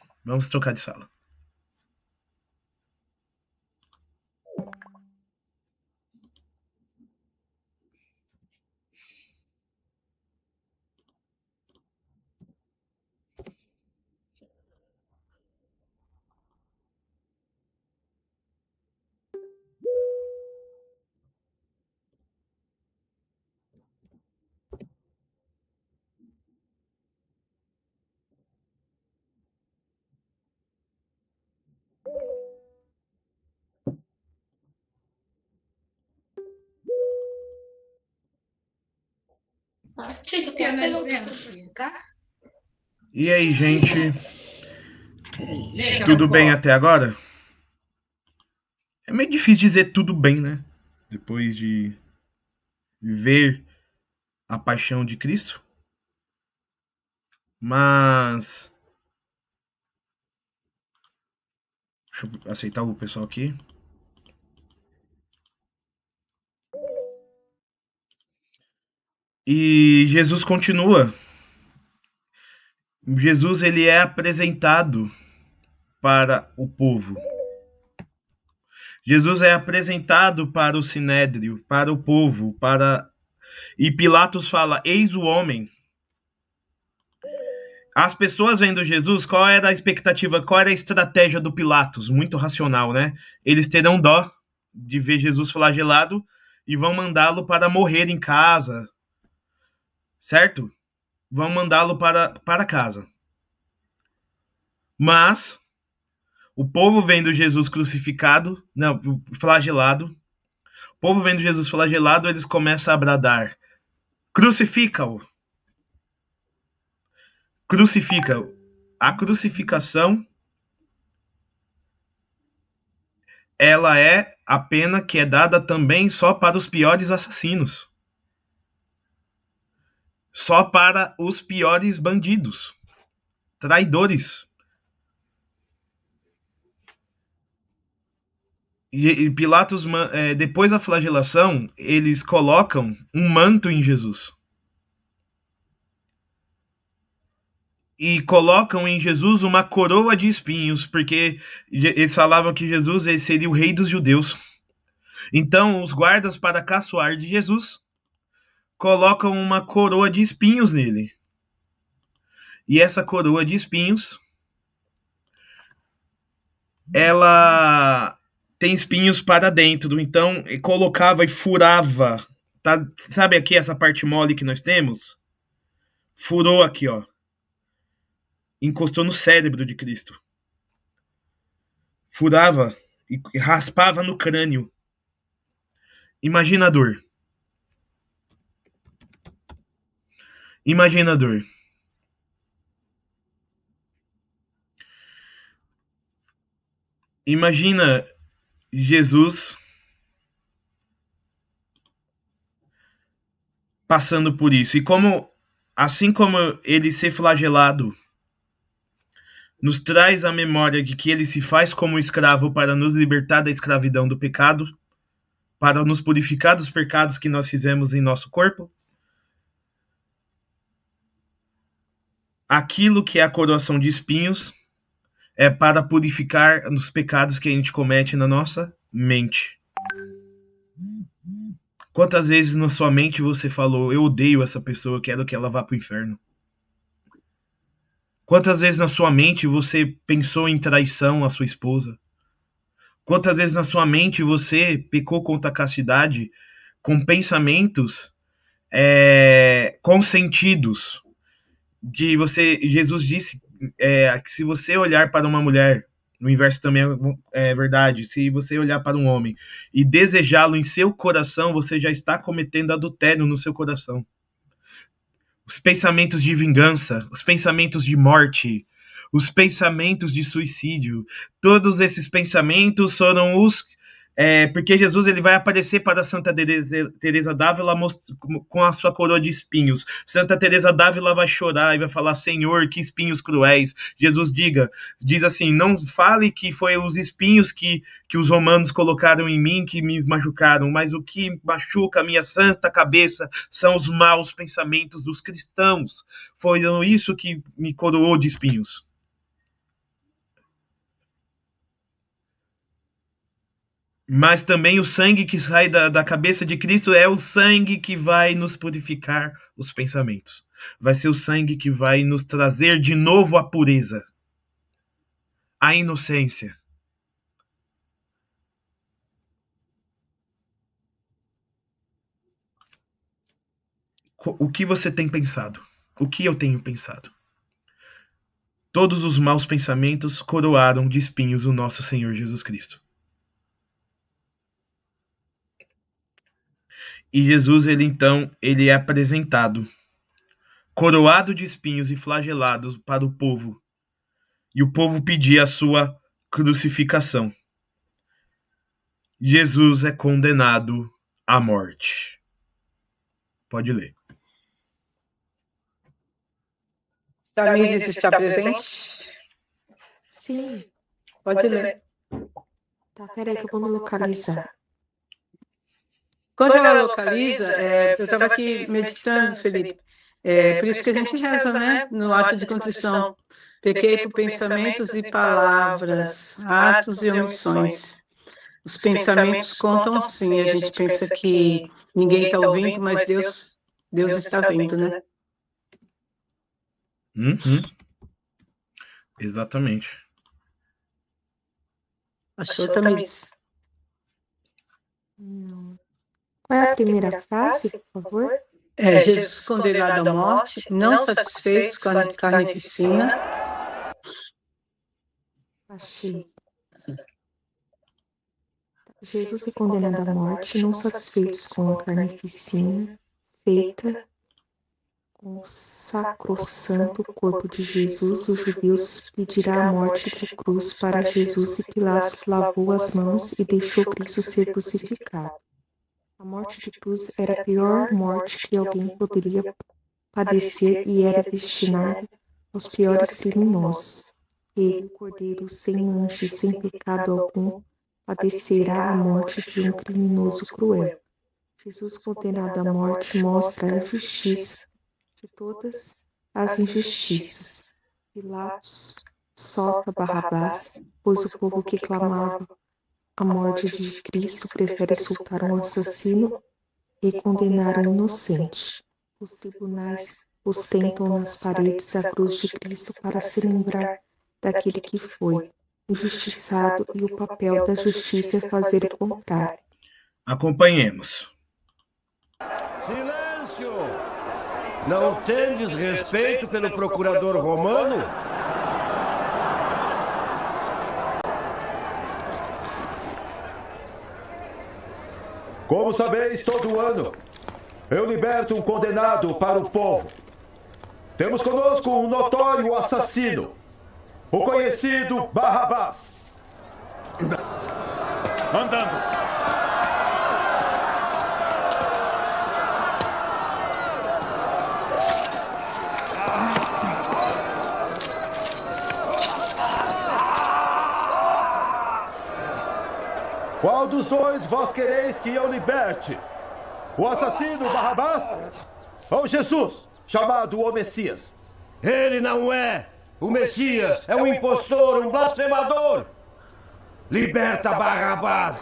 E aí, gente? Tudo bem até agora? É meio difícil dizer tudo bem, né? Depois de ver a paixão de Cristo. Mas deixa eu aceitar o pessoal aqui. E Jesus continua. Jesus ele é apresentado para o povo. Jesus é apresentado para o sinédrio, para o povo, e Pilatos fala: eis o homem. As pessoas vendo Jesus, qual era a expectativa, qual era a estratégia do Pilatos? Muito racional, né? Eles terão dó de ver Jesus flagelado e vão mandá-lo para morrer em casa, certo? Vão mandá-lo para casa. Mas o povo vendo Jesus flagelado, o povo vendo Jesus flagelado, eles começam a bradar: crucifica-o! Crucifica-o! A crucificação, ela é a pena que é dada também só para os piores assassinos. Só para os piores bandidos, traidores. E Pilatos, depois da flagelação, eles colocam um manto em Jesus. E colocam em Jesus uma coroa de espinhos, porque eles falavam que Jesus seria o rei dos judeus. Então, os guardas, para caçoar de Jesus, colocam uma coroa de espinhos nele. E essa coroa de espinhos, ela tem espinhos para dentro. Então, colocava e furava. Tá? Sabe aqui essa parte mole que nós temos? Furou aqui, ó. Encostou no cérebro de Cristo. Furava e raspava no crânio. Imagina a dor. Imagina a dor. Imagina Jesus passando por isso. E assim como ele ser flagelado nos traz a memória de que ele se faz como escravo para nos libertar da escravidão do pecado, para nos purificar dos pecados que nós fizemos em nosso corpo. Aquilo que é a coroação de espinhos é para purificar os pecados que a gente comete na nossa mente. Quantas vezes na sua mente você falou, eu odeio essa pessoa, eu quero que ela vá para o inferno? Quantas vezes na sua mente você pensou em traição à sua esposa? Quantas vezes na sua mente você pecou contra a castidade com pensamentos consentidos? Jesus disse que se você olhar para uma mulher, no inverso também é verdade, se você olhar para um homem e desejá-lo em seu coração, você já está cometendo adultério no seu coração. Os pensamentos de vingança, os pensamentos de morte, os pensamentos de suicídio, todos esses pensamentos foram porque Jesus ele vai aparecer para Santa Teresa d'Ávila com a sua coroa de espinhos. Santa Teresa d'Ávila vai chorar e vai falar, Senhor, que espinhos cruéis. Jesus diz assim, não fale que foi os espinhos que os romanos colocaram em mim que me machucaram, mas o que machuca a minha santa cabeça são os maus pensamentos dos cristãos. Foi isso que me coroou de espinhos. Mas também o sangue que sai da cabeça de Cristo é o sangue que vai nos purificar os pensamentos. Vai ser o sangue que vai nos trazer de novo a pureza, a inocência. O que você tem pensado? O que eu tenho pensado? Todos os maus pensamentos coroaram de espinhos o nosso Senhor Jesus Cristo. E Jesus, ele é apresentado, coroado de espinhos e flagelados para o povo. E o povo pedia a sua crucificação. Jesus é condenado à morte. Pode ler. Tamires está presente? Sim. Pode ler. Tá, peraí que eu vou me localizar. Quando ela localiza, eu estava aqui meditando, Felipe, por isso que a gente reza, né, no ato de contrição. Pequei por pensamentos e palavras, atos e omissões. Os pensamentos contam sim, a gente pensa que ninguém está ouvindo, mas Deus está vendo, né? Exatamente. Achou, Tamires? Não. Qual é a primeira frase, por favor? Jesus condenado à morte, não satisfeitos com a carnificina. Achei. Jesus é condenado à morte, não satisfeitos com a carnificina feita com o sacrossanto corpo de Jesus, os judeus pedirá a morte de cruz para Jesus e Pilatos lavou as mãos e deixou Cristo ser crucificado. A morte de cruz era a pior morte que alguém poderia padecer e era destinada aos piores criminosos. Ele, o Cordeiro sem mancha e sem pecado algum, padecerá a morte de um criminoso cruel. Jesus condenado à morte mostra a injustiça de todas as injustiças. Pilatos solta Barrabás, pois o povo que clamava a morte de Cristo prefere soltar um assassino e condenar um inocente. Os tribunais ostentam nas paredes a cruz de Cristo para se lembrar daquele que foi injustiçado e o papel da justiça é fazer o contrário. Acompanhemos. Silêncio! Não tendes respeito pelo procurador romano? Como sabeis, todo ano eu liberto um condenado para o povo. Temos conosco um notório assassino, o conhecido Barrabás. Andando. Qual dos dois vós quereis que eu liberte? O assassino Barrabás ou Jesus, chamado o Messias? Ele não é! O Messias é um impostor, um blasfemador! Liberta Barrabás!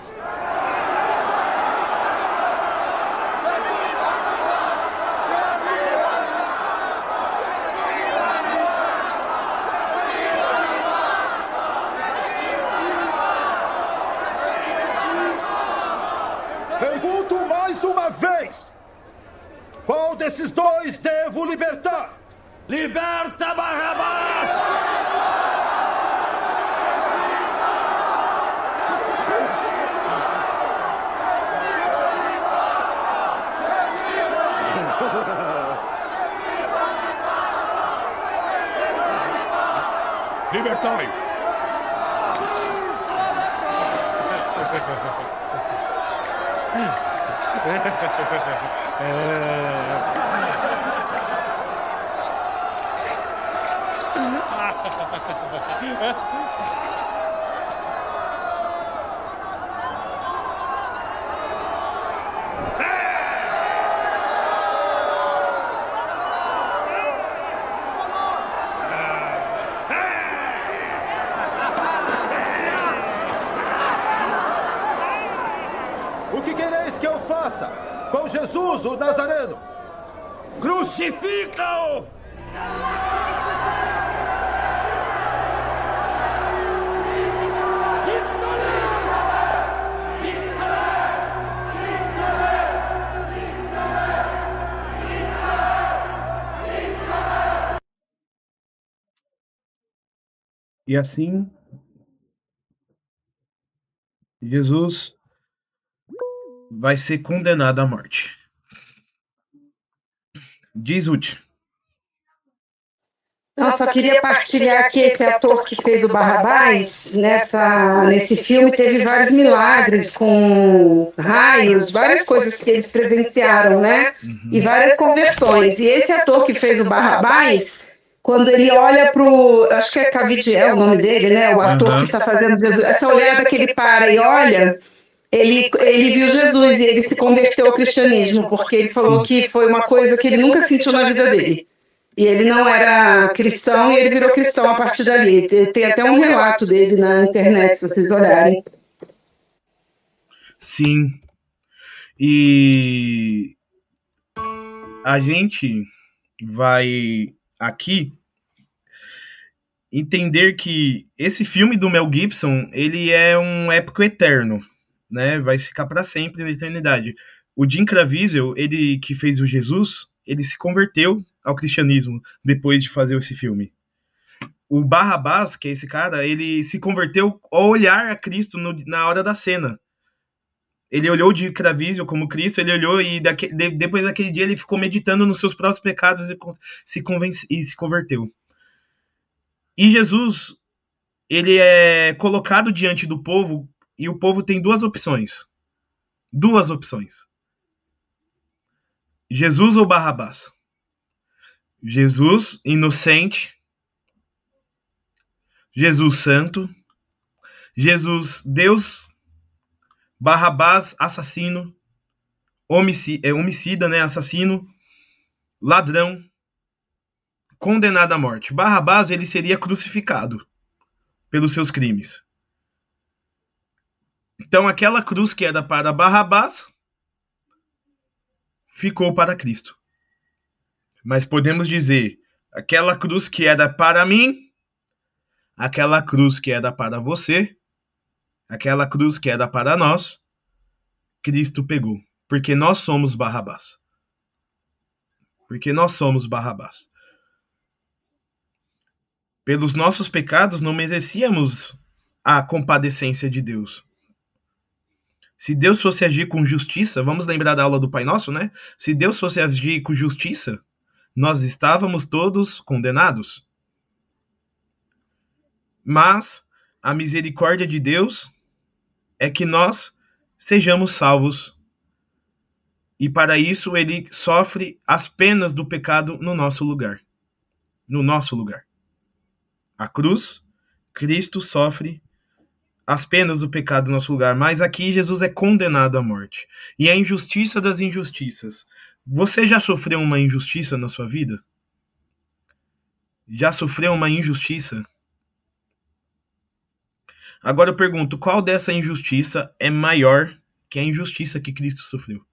Qual desses dois devo libertar? Liberta Barrabás! Libertai! O que quereis que eu faça com Jesus, o Nazareno? Crucifica-o! E assim, Jesus vai ser condenado à morte. Diz Ruth. Nossa, só queria partilhar que esse ator que fez o Barrabás, nesse filme, teve vários milagres com raios, várias coisas que eles presenciaram, né? E várias conversões. E esse ator que fez o Barrabás, quando ele olha pro... Acho que é Cavidiel o nome dele, né? O ator que está fazendo Jesus. Essa olhada que ele para e olha... Ele viu Jesus e ele se converteu ao cristianismo, porque ele falou que foi uma coisa que ele nunca sentiu na vida dele. E ele não era cristão e ele virou cristão a partir dali. Tem até um relato dele na internet, se vocês olharem. Sim. E a gente vai aqui entender que esse filme do Mel Gibson, ele é um épico eterno, né? Vai ficar para sempre na eternidade. O Jim Caviezel, ele que fez o Jesus, ele se converteu ao cristianismo depois de fazer esse filme. O Barrabás, que é esse cara, ele se converteu ao olhar a Cristo na hora da cena. Ele olhou de Caviezel como Cristo, ele olhou e depois daquele dia ele ficou meditando nos seus próprios pecados e se converteu. E Jesus, ele é colocado diante do povo e o povo tem duas opções. Duas opções. Jesus ou Barrabás? Jesus inocente, Jesus santo, Jesus Deus, Barrabás assassino, homicida, né, assassino, ladrão, condenado à morte. Barrabás, ele seria crucificado pelos seus crimes. Então aquela cruz que era para Barrabás ficou para Cristo. Mas podemos dizer, aquela cruz que era para mim, aquela cruz que era para você, aquela cruz que era para nós, Cristo pegou. Porque nós somos Barrabás. Porque nós somos Barrabás. Pelos nossos pecados não merecíamos a compadecência de Deus. Se Deus fosse agir com justiça, vamos lembrar da aula do Pai Nosso, né? Se Deus fosse agir com justiça, nós estávamos todos condenados. Mas a misericórdia de Deus é que nós sejamos salvos. E para isso ele sofre as penas do pecado no nosso lugar. No nosso lugar. A cruz, Cristo sofre as penas do pecado no nosso lugar. Mas aqui Jesus é condenado à morte. E a injustiça das injustiças. Você já sofreu uma injustiça na sua vida? Já sofreu uma injustiça? Agora eu pergunto, qual dessa injustiça é maior que a injustiça que Cristo sofreu?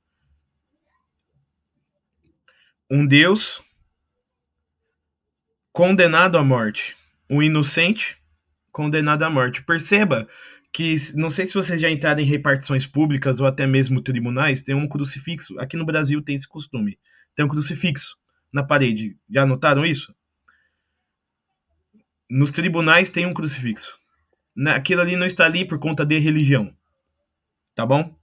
Um Deus condenado à morte. Um inocente condenado à morte. Perceba que, não sei se vocês já entraram em repartições públicas ou até mesmo tribunais, tem um crucifixo. Aqui no Brasil tem esse costume. tem um crucifixo na parede. Já notaram isso? Nos tribunais tem um crucifixo. Aquilo ali não está ali por conta de religião. Tá bom?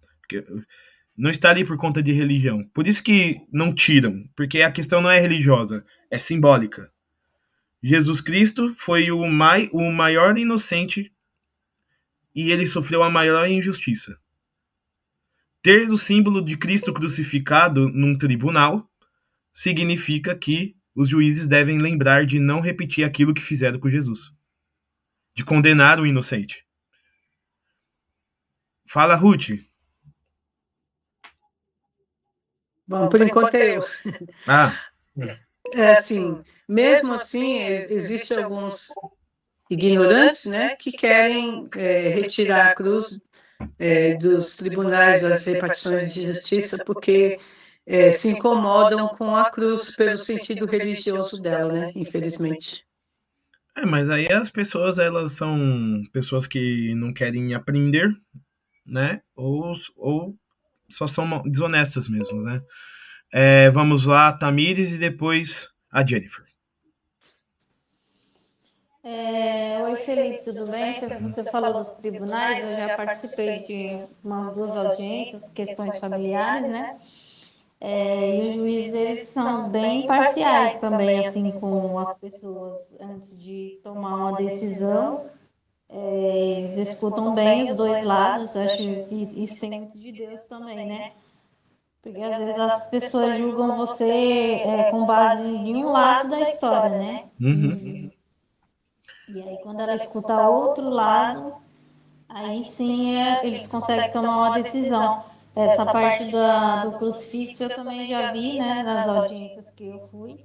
Não está ali por conta de religião. Por isso que não tiram. Porque a questão não é religiosa. É simbólica. Jesus Cristo foi o maior inocente e ele sofreu a maior injustiça. Ter o símbolo de Cristo crucificado num tribunal significa que os juízes devem lembrar de não repetir aquilo que fizeram com Jesus. De condenar o inocente. Fala, Ruth. Bom, por enquanto é eu. Assim, mesmo assim, existem alguns ignorantes, né, que querem retirar a cruz dos tribunais, das repartições de justiça, porque se incomodam com a cruz pelo sentido religioso dela, né, infelizmente. Mas aí as pessoas, elas são pessoas que não querem aprender, né, ou só são desonestas mesmo, né. Vamos lá, Tamires, e depois a Jennifer. Oi, Felipe, tudo bem? Você falou dos tribunais, eu já participei de umas 2 audiências, questões familiares, né? E os juízes, eles são bem imparciais também, assim, com as pessoas antes de tomar uma decisão. Eles escutam bem os dois lados, eu acho que isso tem muito de Deus também, né? Porque às vezes as pessoas julgam você com base em um lado da história, né? Uhum. E aí quando ela escuta outro lado, aí sim eles conseguem tomar uma decisão. Essa parte do crucifixo eu também já vi, né, nas audiências que eu fui.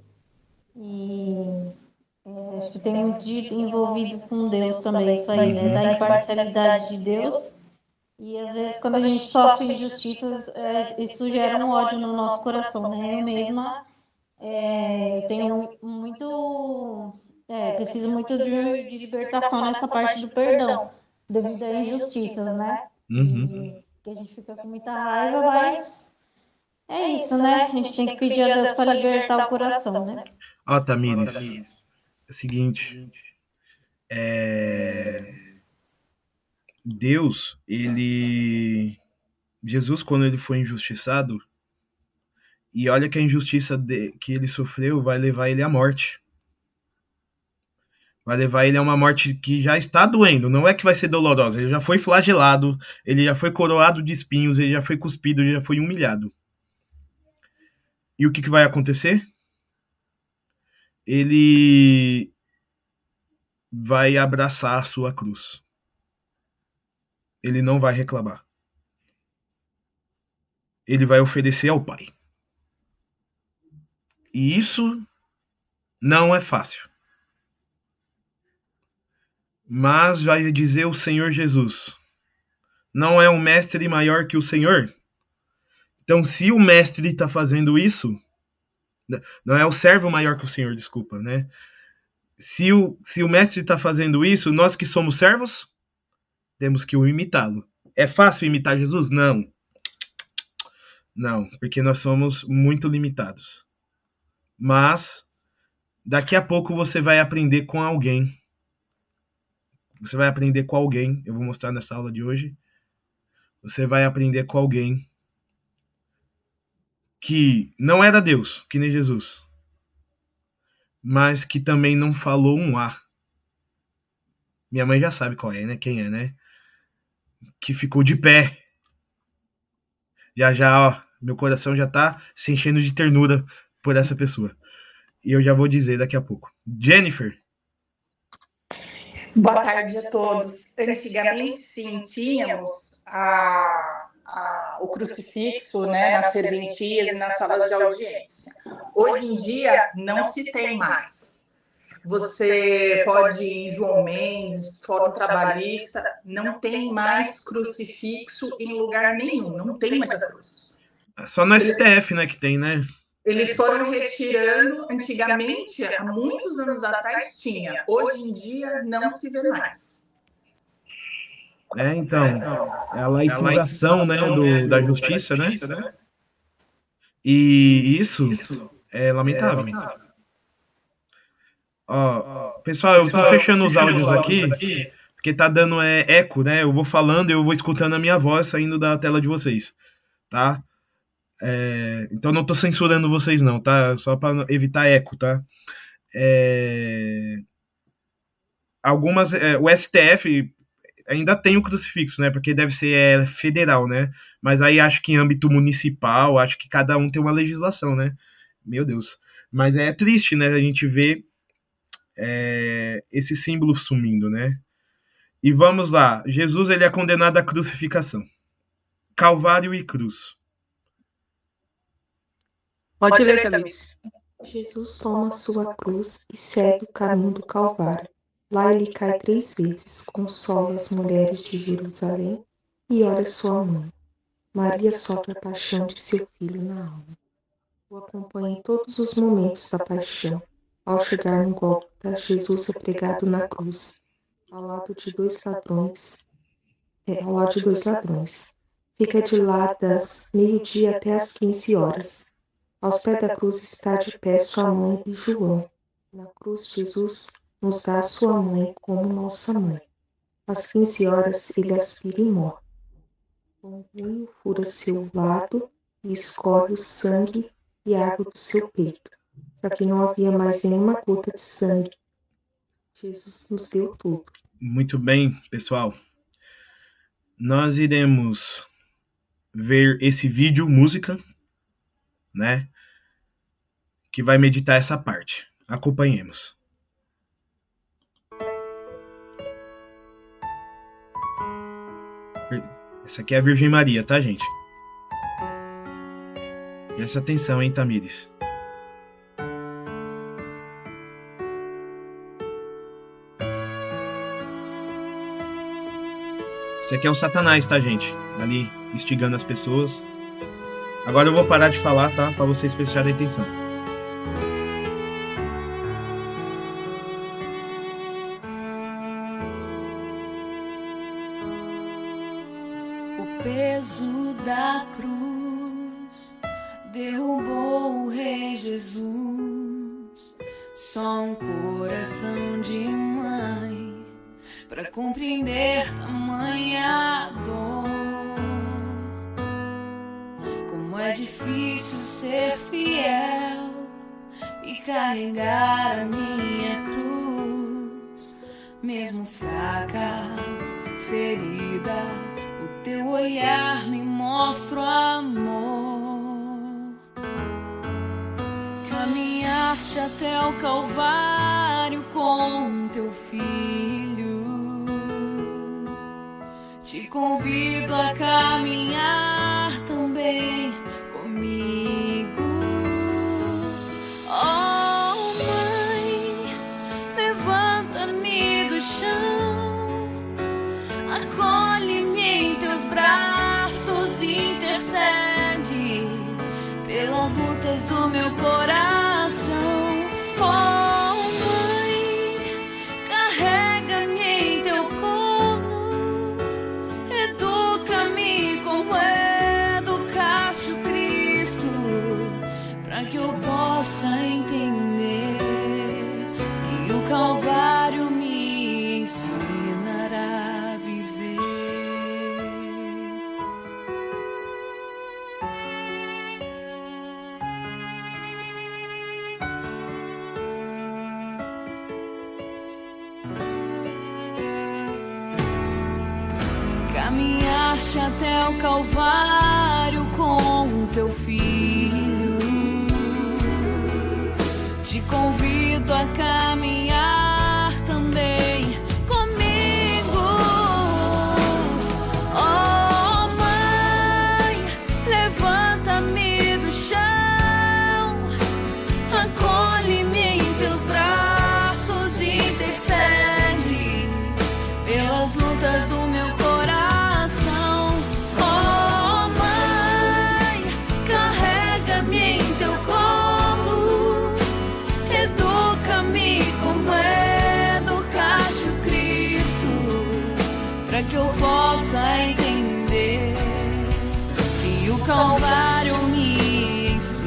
E acho que tem muito envolvido com Deus também isso aí, né? Da imparcialidade de Deus. E às vezes quando a gente sofre injustiças, isso gera um ódio no nosso coração, né? Eu mesma tenho muito... preciso muito de libertação nessa parte do perdão, devido a injustiças, né? Uhum. Que a gente fica com muita raiva, mas é isso, né? A gente tem que pedir a Deus para libertar o coração, né? Tamires, é o seguinte, Deus, Jesus, quando ele foi injustiçado, e olha que a injustiça que ele sofreu vai levar ele à morte. Vai levar ele a uma morte que já está doendo, não é que vai ser dolorosa, ele já foi flagelado, ele já foi coroado de espinhos, ele já foi cuspido, ele já foi humilhado. E o que vai acontecer? Ele vai abraçar a sua cruz. Ele não vai reclamar. Ele vai oferecer ao Pai. E isso não é fácil. Mas vai dizer o Senhor Jesus: não é um mestre maior que o Senhor? Então, se o mestre está fazendo isso, não é o servo maior que o Senhor, desculpa, né? Se o mestre está fazendo isso, nós que somos servos, temos que o imitá-lo. É fácil imitar Jesus? Não. Não, porque nós somos muito limitados. Mas, daqui a pouco você vai aprender com alguém. Você vai aprender com alguém, eu vou mostrar nessa aula de hoje. Você vai aprender com alguém que não era Deus, que nem Jesus, mas que também não falou um A. Minha mãe já sabe qual é, né? Quem é, né? Que ficou de pé. Já, ó, meu coração já tá se enchendo de ternura por essa pessoa. E eu já vou dizer daqui a pouco. Jennifer. Boa tarde a todos. Antigamente, sim, tínhamos o crucifixo, né, nas serventias e nas salas de audiência. Hoje em dia, não se tem mais. Você pode ir em João Mendes, Fórum Trabalhista, não tem mais crucifixo em lugar nenhum, não tem mais a cruz. Só no STF, né, que tem, né? Eles foram retirando, antigamente, há muitos anos atrás tinha, hoje em dia não se vê mais. Então, é a laicização, né, da justiça, né? E isso é lamentável. Ó, pessoal, eu tô fechando os áudios aqui, porque tá dando eco, né? Eu vou falando e eu vou escutando a minha voz saindo da tela de vocês, tá? Então não tô censurando vocês não, tá? Só para evitar eco, tá? O STF ainda tem o crucifixo, né? Porque deve ser federal, né? Mas aí acho que em âmbito municipal, acho que cada um tem uma legislação, né? Meu Deus. Mas é triste, né? A gente vê esse símbolo sumindo, né? E vamos lá. Jesus, ele é condenado à crucificação. Calvário e cruz. Pode ler, Tamiris. Jesus toma sua cruz e segue o caminho do Calvário. Lá ele cai 3 vezes, consola as mulheres de Jerusalém e ora sua mãe. Maria sofre a paixão de seu filho na alma. O acompanha em todos os momentos da paixão. Ao chegar no Gólgota, Jesus é pregado na cruz, ao lado de dois ladrões. Fica de lá das meio-dia até às 15 horas. Aos pés da cruz está de pé sua mãe e João. Na cruz, Jesus nos dá sua mãe como nossa mãe. Às 15 horas, ele aspira e morre. Com o punho fura seu lado e escorre o sangue e a água do seu peito. Já que não havia mais nenhuma gota de sangue, Jesus nos deu tudo. Muito bem, pessoal. Nós iremos ver esse vídeo, música, né? Que vai meditar essa parte. Acompanhemos. Essa aqui é a Virgem Maria, tá, gente? Presta atenção, hein, Tamires? Esse aqui é o Satanás, tá, gente? Ali, instigando as pessoas. Agora eu vou parar de falar, tá? Pra vocês prestarem atenção. O peso da cruz derrubou o Rei Jesus. Só um coração de mãe pra compreender tamanha dor. Como é difícil ser fiel e carregar a minha cruz, mesmo fraca, ferida, o teu olhar me mostra o amor. Caminhaste até o Calvário com teu filho. Te convido a caminhar também comigo. Oh, mãe, levanta-me do chão, acolhe-me em teus braços e intercede pelas lutas do meu coração. Oh, mãe, carrega-me em teu colo, educa-me como educaste o Cristo, para que eu possa entender que o Calvário me ensinará a viver. Caminhaste até o Calvário com teu filho. Te convido a caminhar também comigo. Oh, mãe, levanta-me do chão, acolhe-me em teus braços e intercede pelas lutas do meu coração. Oh, mãe, carrega-me em teu colo, educa-me como educaste o Cristo, para que eu possa entender que o Calvário me ensinará.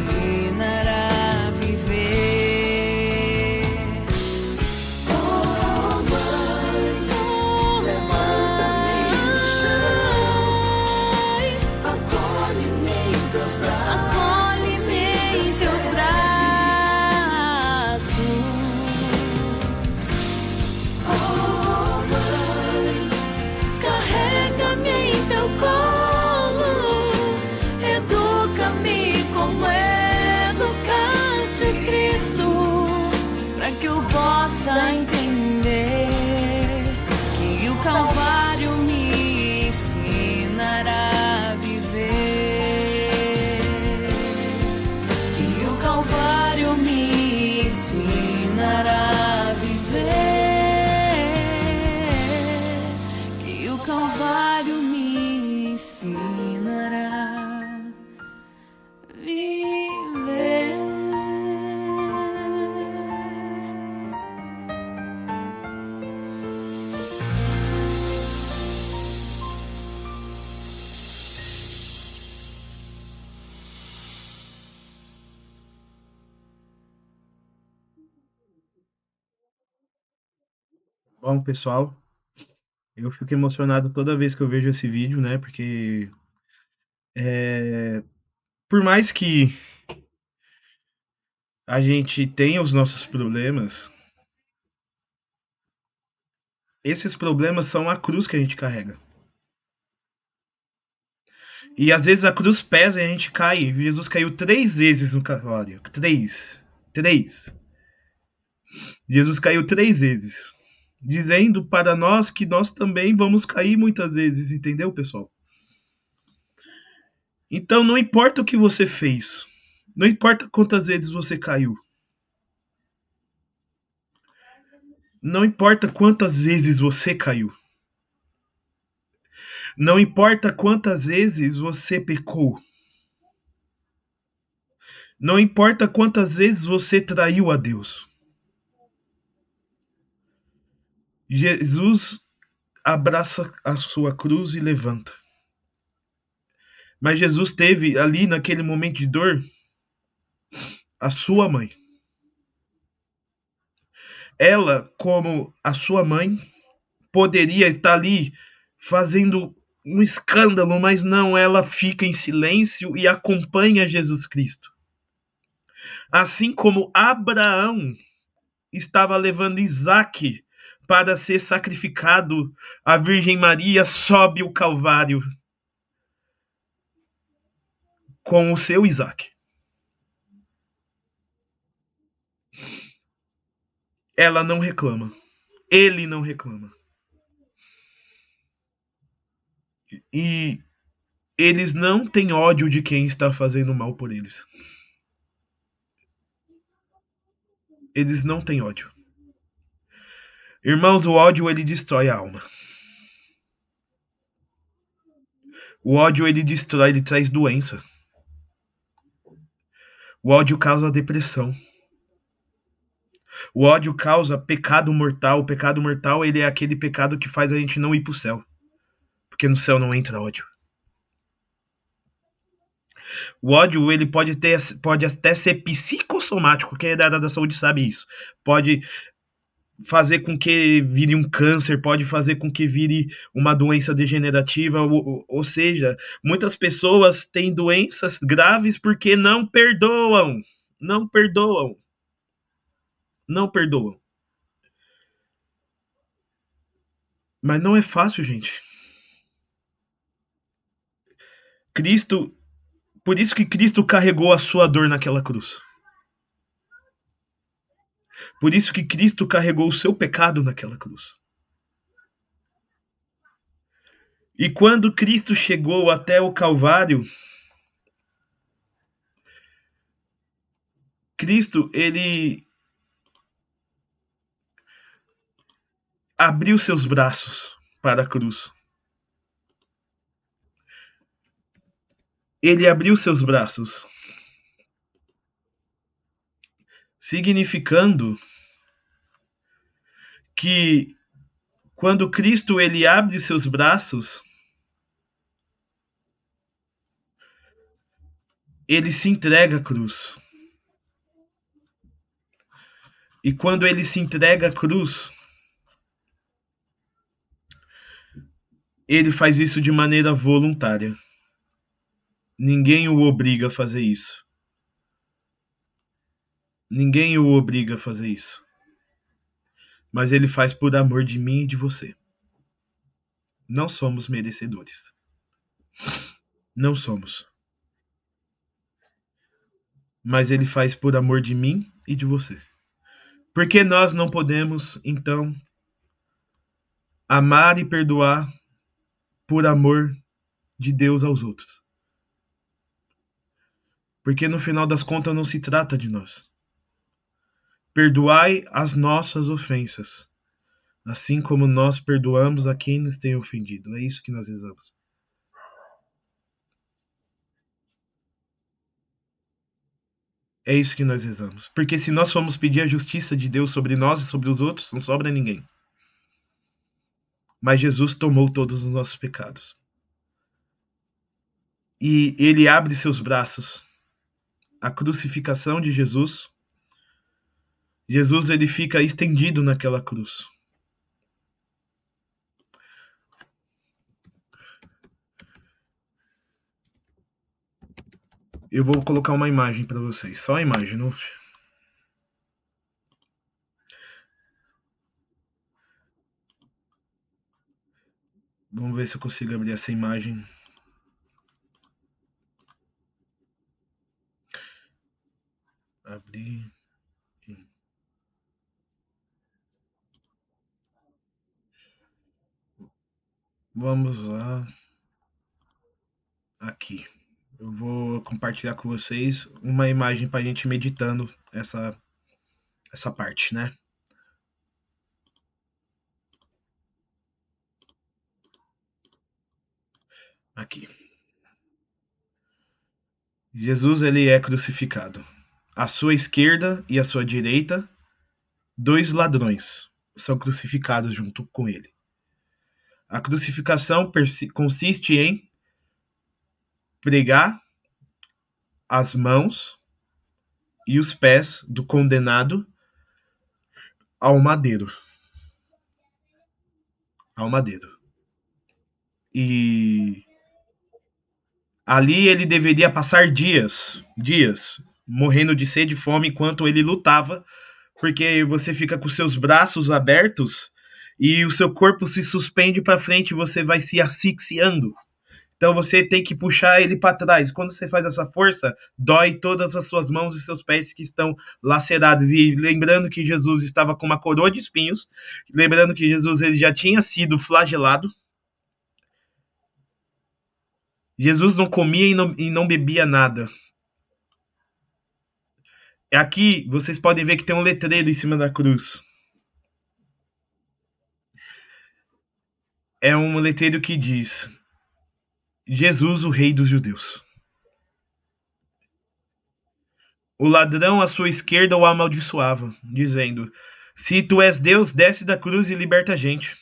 a entender que o Calvário me ensinará a viver, que o Calvário me ensinará a viver, que o Calvário me ensinará a viver. Bom, pessoal, eu fico emocionado toda vez que eu vejo esse vídeo, né? Porque por mais que a gente tenha os nossos problemas, esses problemas são a cruz que a gente carrega. E às vezes a cruz pesa e a gente cai. Jesus caiu 3 vezes no Calvário. 3. Jesus caiu 3 vezes. Dizendo para nós que nós também vamos cair muitas vezes, entendeu, pessoal? Então não importa o que você fez. Não importa quantas vezes você caiu. Não importa quantas vezes você caiu. Não importa quantas vezes você pecou. Não importa quantas vezes você traiu a Deus. Jesus abraça a sua cruz e levanta. Mas Jesus teve ali naquele momento de dor a sua mãe. Ela, como a sua mãe, poderia estar ali fazendo um escândalo, mas não, ela fica em silêncio e acompanha Jesus Cristo. Assim como Abraão estava levando Isaque para ser sacrificado, a Virgem Maria sobe o Calvário com o seu Isaque. Ela não reclama. Ele não reclama. E eles não têm ódio de quem está fazendo mal por eles. Eles não têm ódio. Irmãos, o ódio ele destrói a alma. O ódio ele destrói, ele traz doença. O ódio causa depressão. O ódio causa pecado mortal. O pecado mortal ele é aquele pecado que faz a gente não ir para o céu. Porque no céu não entra ódio. O ódio ele pode até ser psicossomático. Quem é da área da saúde sabe isso. Pode fazer com que vire um câncer, pode fazer com que vire uma doença degenerativa, ou seja, muitas pessoas têm doenças graves porque não perdoam. Não perdoam. Não perdoam. Mas não é fácil, gente. Cristo, por isso que Cristo carregou a sua dor naquela cruz. Por isso que Cristo carregou o seu pecado naquela cruz. E quando Cristo chegou até o Calvário, Cristo, ele abriu seus braços para a cruz. Ele abriu seus braços, significando que quando Cristo ele abre seus braços, ele se entrega à cruz. E quando ele se entrega à cruz, ele faz isso de maneira voluntária. Ninguém o obriga a fazer isso. Ninguém o obriga a fazer isso. Mas ele faz por amor de mim e de você. Não somos merecedores. Não somos. Mas ele faz por amor de mim e de você. Por que nós não podemos, então, amar e perdoar por amor de Deus aos outros? Porque no final das contas não se trata de nós. Perdoai as nossas ofensas, assim como nós perdoamos a quem nos tem ofendido. É isso que nós rezamos. É isso que nós rezamos. Porque se nós formos pedir a justiça de Deus sobre nós e sobre os outros, não sobra ninguém. Mas Jesus tomou todos os nossos pecados. E ele abre seus braços. A crucificação de Jesus. Jesus, ele fica estendido naquela cruz. Eu vou colocar uma imagem para vocês. Só a imagem, não? Vamos ver se eu consigo abrir essa imagem. Abrir. Vamos lá. Aqui. Eu vou compartilhar com vocês uma imagem para a gente meditando essa parte, né? Aqui. Jesus, ele é crucificado. À sua esquerda e à sua direita, 2 ladrões são crucificados junto com ele. A crucificação consiste em pregar as mãos e os pés do condenado ao madeiro. Ao madeiro. E ali ele deveria passar dias, morrendo de sede e fome enquanto ele lutava, porque você fica com seus braços abertos e o seu corpo se suspende para frente e você vai se asfixiando. Então você tem que puxar ele para trás. Quando você faz essa força, dói todas as suas mãos e seus pés que estão lacerados. E lembrando que Jesus estava com uma coroa de espinhos, lembrando que Jesus ele já tinha sido flagelado. Jesus não comia e não bebia nada. Aqui vocês podem ver que tem um letreiro em cima da cruz. É um letreiro que diz: Jesus, o Rei dos Judeus. O ladrão à sua esquerda o amaldiçoava, dizendo: se tu és Deus, desce da cruz e liberta a gente.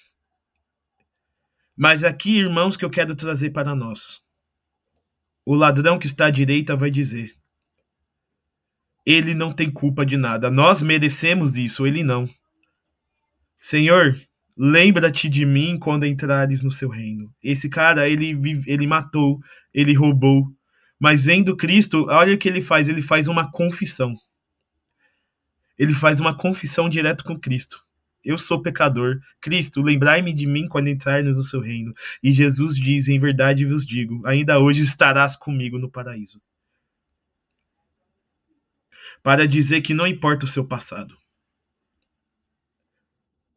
Mas aqui, irmãos, que eu quero trazer para nós. O ladrão que está à direita vai dizer: ele não tem culpa de nada. Nós merecemos isso, ele não. Senhor, lembra-te de mim quando entrares no seu reino. Esse cara, ele matou, ele roubou. Mas vendo Cristo, olha o que ele faz. Ele faz uma confissão. Ele faz uma confissão direto com Cristo. Eu sou pecador. Cristo, lembrai-me de mim quando entrares no seu reino. E Jesus diz: em verdade vos digo, ainda hoje estarás comigo no paraíso. Para dizer que não importa o seu passado.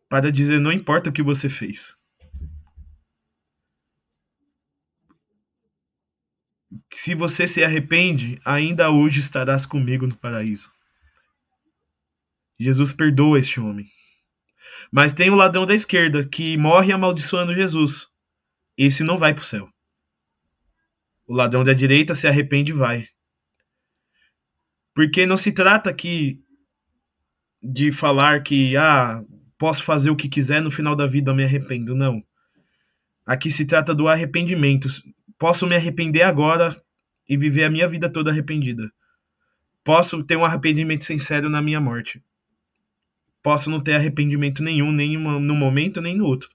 Para dizer, não importa o que você fez. Se você se arrepende, ainda hoje estarás comigo no paraíso. Jesus perdoa este homem. Mas tem o ladrão da esquerda, que morre amaldiçoando Jesus. Esse não vai para o céu. O ladrão da direita se arrepende e vai. Porque não se trata aqui de falar que posso fazer o que quiser, no final da vida eu me arrependo. Não. Aqui se trata do arrependimento. Posso me arrepender agora e viver a minha vida toda arrependida. Posso ter um arrependimento sincero na minha morte. Posso não ter arrependimento nenhum, nem no momento, nem no outro.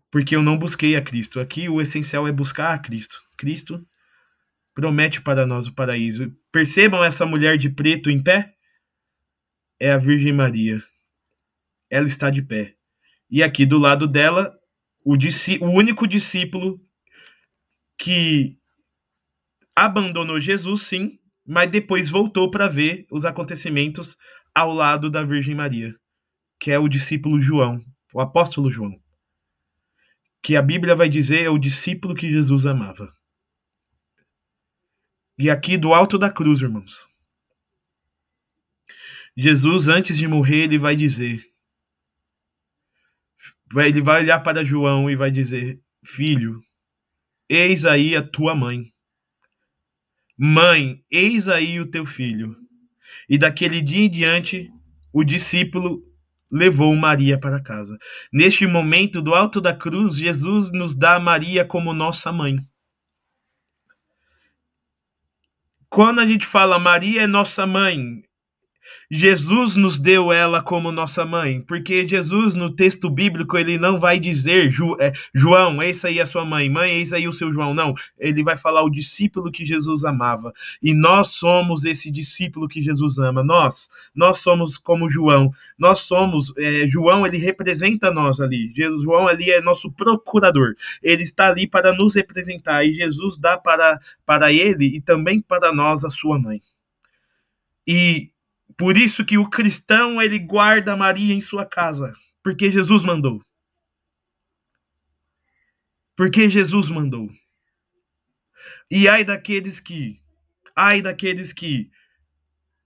Porque eu não busquei a Cristo. Aqui o essencial é buscar a Cristo. Cristo promete para nós o paraíso. Percebam essa mulher de preto em pé? É a Virgem Maria. Ela está de pé. E aqui do lado dela, o único discípulo que abandonou Jesus, sim, mas depois voltou para ver os acontecimentos ao lado da Virgem Maria, que é o discípulo João, o apóstolo João, que a Bíblia vai dizer é o discípulo que Jesus amava. E aqui do alto da cruz, irmãos, Jesus, antes de morrer, ele vai dizer, ele vai olhar para João e vai dizer: filho, eis aí a tua mãe. Mãe, eis aí o teu filho. E daquele dia em diante, o discípulo levou Maria para casa. Neste momento, do alto da cruz, Jesus nos dá Maria como nossa mãe. Quando a gente fala Maria é nossa mãe, Jesus nos deu ela como nossa mãe, porque Jesus no texto bíblico ele não vai dizer João, essa aí é a sua mãe, mãe, eis aí o seu João, não, ele vai falar o discípulo que Jesus amava, e nós somos esse discípulo que Jesus ama, nós somos como João, nós somos, João ele representa nós ali, João ali é nosso procurador, ele está ali para nos representar, e Jesus dá para ele e também para nós a sua mãe. E por isso que o cristão, ele guarda Maria em sua casa. Porque Jesus mandou. Porque Jesus mandou. E ai daqueles que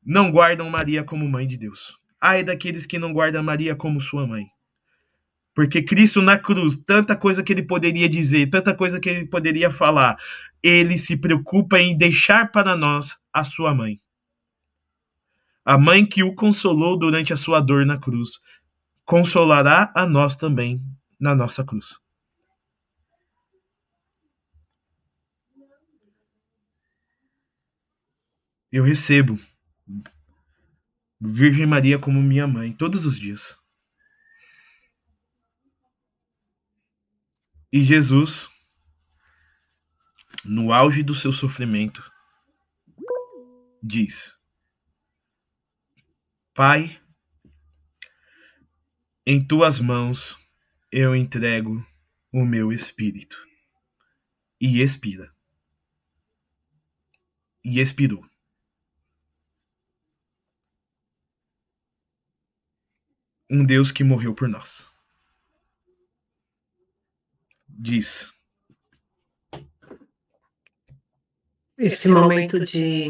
não guardam Maria como mãe de Deus. Ai daqueles que não guardam Maria como sua mãe. Porque Cristo na cruz, tanta coisa que ele poderia dizer, tanta coisa que ele poderia falar, ele se preocupa em deixar para nós a sua mãe. A mãe que o consolou durante a sua dor na cruz, consolará a nós também na nossa cruz. Eu recebo Virgem Maria como minha mãe todos os dias. E Jesus, no auge do seu sofrimento, diz: Pai, em tuas mãos eu entrego o meu espírito. E expira. E expirou. Um Deus que morreu por nós. Diz. Esse momento de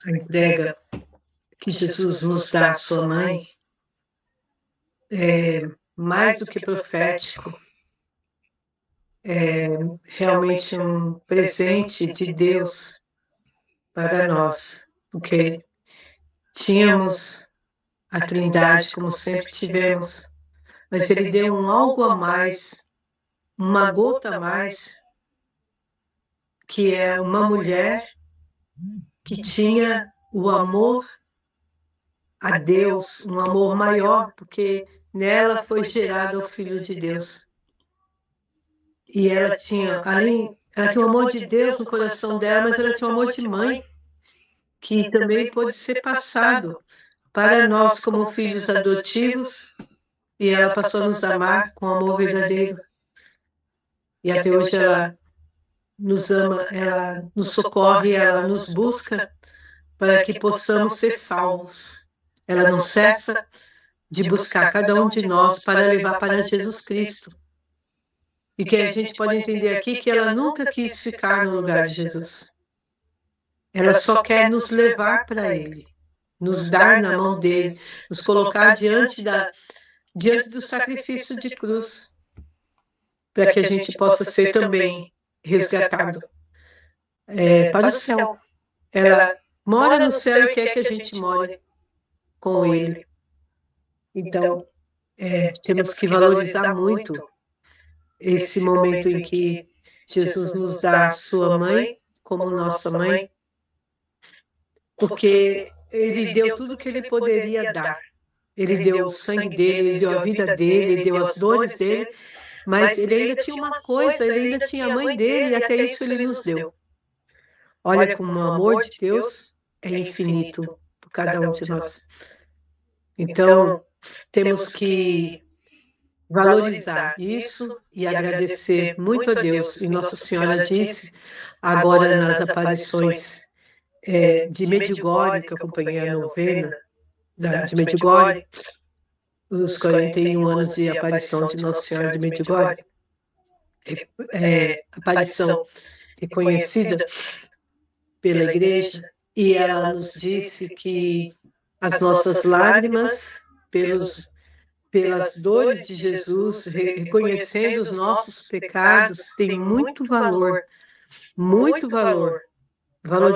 entrega que Jesus nos dá à sua mãe é mais do que profético, é realmente um presente de Deus para nós, porque tínhamos a Trindade como sempre tivemos, mas Ele deu um algo a mais, uma gota a mais, que é uma mulher que tinha o amor a Deus, um amor maior, porque nela foi gerado o Filho de Deus. E ela tinha o amor de Deus no coração dela, mas ela tinha o amor de mãe, que também pode ser passado para nós como filhos adotivos, e ela passou a nos amar com amor verdadeiro. E até hoje ela nos ama, ela nos socorre, ela nos busca para que possamos ser salvos. Ela não cessa de buscar cada um de nós para levar para Jesus Cristo. E que a gente pode entender aqui que ela nunca quis ficar no lugar de Jesus. Ela só quer nos levar para Ele, nos dar na mão dele, nos colocar diante do sacrifício de cruz, para que a gente possa ser também resgatado para o céu. Ela mora no céu e quer que a gente more com Ele. Então, temos que valorizar muito esse momento em que Jesus nos dá a sua mãe como nossa mãe, porque Ele deu tudo o que Ele poderia dar. Ele deu o sangue dele, Ele deu a vida dele, Ele deu as dores dele, mas Ele ainda tinha uma coisa, Ele ainda tinha a mãe dele, e até isso Ele nos deu. Olha como o amor de Deus é infinito por cada um de nós. Então, temos que valorizar isso e agradecer muito a Deus. E Nossa Senhora disse, agora nas aparições de Medjugorje, que eu acompanhei a novena de Medjugorje, os 41 anos de aparição de Nossa Senhora de Medjugorje, aparição reconhecida pela Igreja, e ela nos disse que as nossas lágrimas pelas dores de Jesus, reconhecendo os nossos pecados, tem muito valor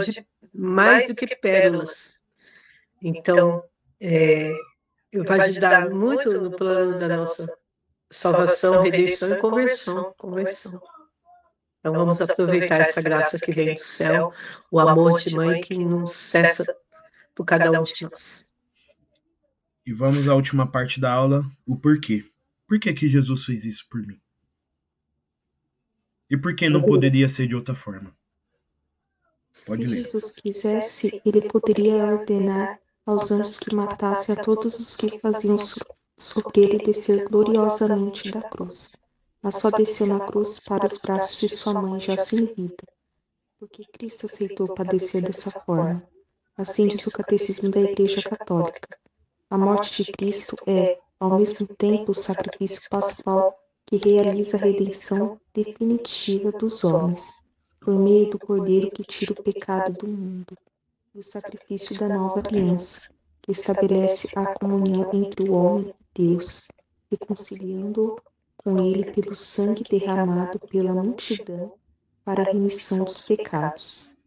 de mais do que pérolas. Então, vai ajudar muito no plano da nossa salvação, redenção e conversão. Então vamos aproveitar essa graça que vem do céu, o amor de mãe que não cessa por cada um de nós. E vamos à última parte da aula, o porquê. Por que que Jesus fez isso por mim? E por que não poderia ser de outra forma? Pode ler. Se Jesus quisesse, ele poderia ordenar aos anjos que matassem a todos os que faziam sofrer e descer gloriosamente da cruz. Mas só desceu na cruz para os braços de sua mãe já sem vida, porque Cristo aceitou padecer dessa forma. Assim diz o Catecismo da Igreja Católica. A morte de Cristo é, ao mesmo tempo, o sacrifício pascual que realiza a redenção definitiva dos homens, por meio do Cordeiro que tira o pecado do mundo, e o sacrifício da nova aliança, que estabelece a comunhão entre o homem e Deus, reconciliando-o com ele pelo sangue derramado pela multidão para a remissão dos pecados.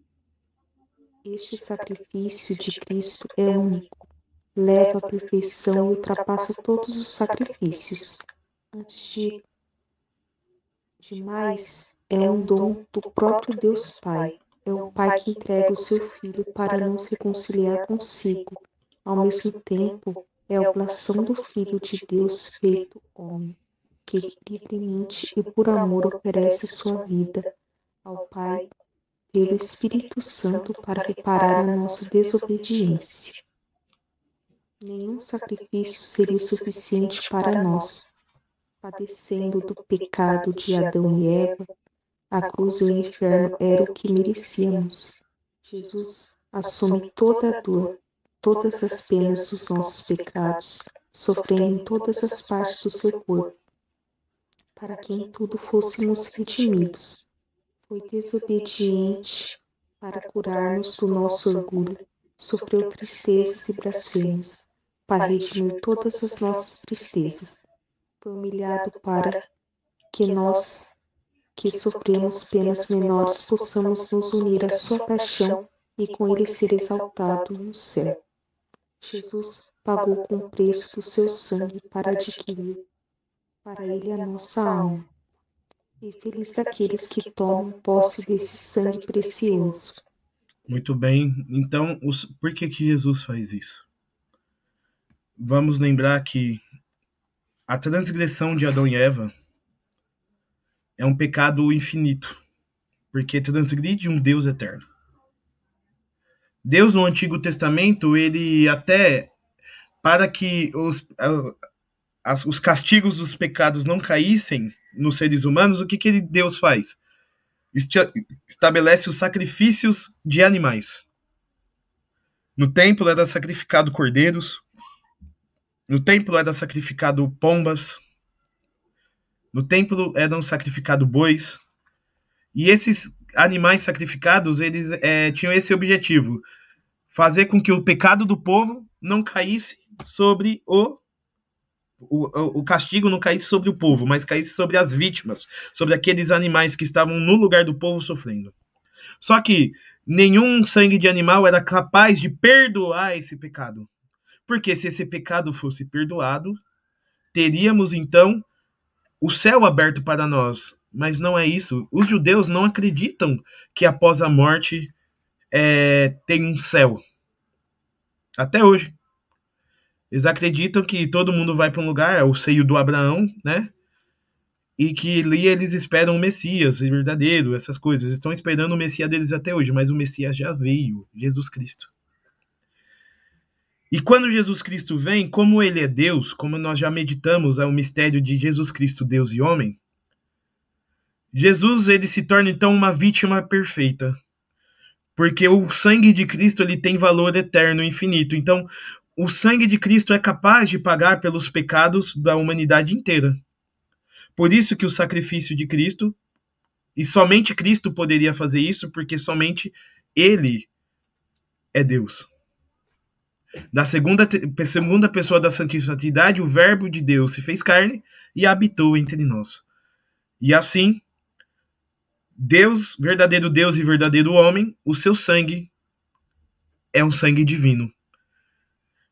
Este sacrifício de Cristo é único, leva à perfeição e ultrapassa todos os sacrifícios. Antes de mais, é um dom do próprio Deus Pai. É o Pai que entrega o seu Filho para nos reconciliar consigo. Ao mesmo tempo, é a oblação do Filho de Deus feito homem, que livremente e por amor oferece sua vida ao Pai pelo Espírito Santo para reparar a nossa desobediência. Nenhum sacrifício seria suficiente para nós. Padecendo do pecado de Adão e Eva, a cruz e o inferno era o que merecíamos. Jesus assume toda a dor, todas as penas dos nossos pecados, sofrendo em todas as partes do seu corpo, para que em tudo fôssemos redimidos. Foi desobediente para curar-nos do nosso orgulho, sofreu tristezas e blasfêmias, para redimir todas as nossas tristezas. Foi humilhado para que nós, que sofremos penas menores, possamos nos unir à sua paixão e com ele ser exaltado no céu. Jesus pagou com o preço do seu sangue para adquirir para ele a nossa alma. E feliz daqueles que tomam posse desse sangue precioso. Muito bem. Então, por que que Jesus faz isso? Vamos lembrar que a transgressão de Adão e Eva é um pecado infinito, porque transgride um Deus eterno. Deus, no Antigo Testamento, ele até, para que os castigos dos pecados não caíssem nos seres humanos, o que Deus faz? Estabelece os sacrifícios de animais. No templo era sacrificado cordeiros, no templo era sacrificado pombas, no templo eram sacrificados bois, e esses animais sacrificados, eles tinham esse objetivo, fazer com que o pecado do povo não caísse sobre o castigo não caísse sobre o povo, mas caísse sobre as vítimas, sobre aqueles animais que estavam no lugar do povo sofrendo. Só que nenhum sangue de animal era capaz de perdoar esse pecado. Porque se esse pecado fosse perdoado, teríamos então o céu aberto para nós. Mas não é isso. Os judeus não acreditam que após a morte tem um céu. Até hoje. Eles acreditam que todo mundo vai para um lugar, é o seio do Abraão, né? E que ali eles esperam o Messias verdadeiro, essas coisas. Estão esperando o Messias deles até hoje, mas o Messias já veio, Jesus Cristo. E quando Jesus Cristo vem, como ele é Deus, como nós já meditamos o mistério de Jesus Cristo, Deus e homem, Jesus ele se torna então uma vítima perfeita. Porque o sangue de Cristo ele tem valor eterno, infinito. Então, o sangue de Cristo é capaz de pagar pelos pecados da humanidade inteira. Por isso que o sacrifício de Cristo, e somente Cristo poderia fazer isso, porque somente Ele é Deus. Da segunda pessoa da Santíssima Trindade, o Verbo de Deus se fez carne e habitou entre nós. E assim, Deus, verdadeiro Deus e verdadeiro homem, o seu sangue é um sangue divino.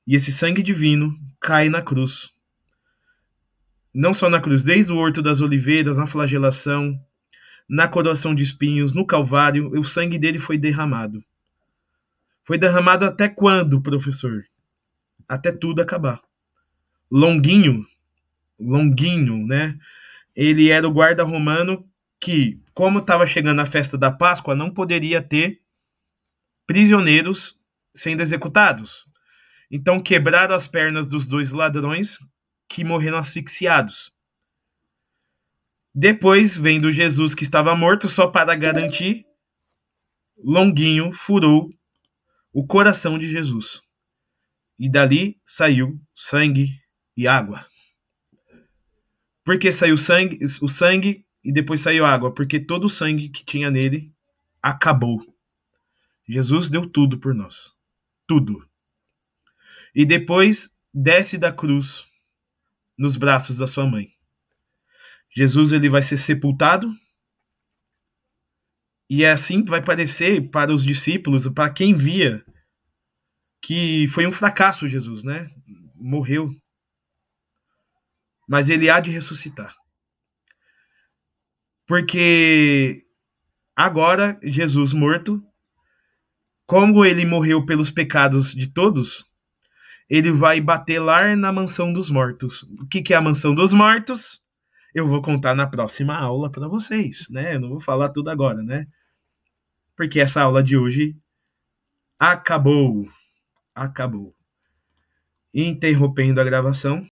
E esse sangue divino cai na cruz. Não só na cruz, desde o Horto das Oliveiras, na flagelação, na coroação de espinhos, no Calvário, o sangue dele foi derramado. Foi derramado até quando, professor? Até tudo acabar. Longuinho, né? Ele era o guarda romano que, como estava chegando a festa da Páscoa, não poderia ter prisioneiros sendo executados. Então quebraram as pernas dos 2 ladrões que morreram asfixiados. Depois, vendo Jesus que estava morto, só para garantir, Longuinho furou o coração de Jesus. E dali saiu sangue e água. Por que saiu o sangue e depois saiu água? Porque todo o sangue que tinha nele acabou. Jesus deu tudo por nós. Tudo. E depois desce da cruz nos braços da sua mãe. Jesus ele vai ser sepultado. E é assim que vai parecer para os discípulos, para quem via, que foi um fracasso Jesus, né? Morreu. Mas ele há de ressuscitar. Porque agora, Jesus morto, como ele morreu pelos pecados de todos, ele vai bater lá na mansão dos mortos. O que é a mansão dos mortos? Eu vou contar na próxima aula para vocês, né? Eu não vou falar tudo agora, né? Porque essa aula de hoje acabou. Interrompendo a gravação.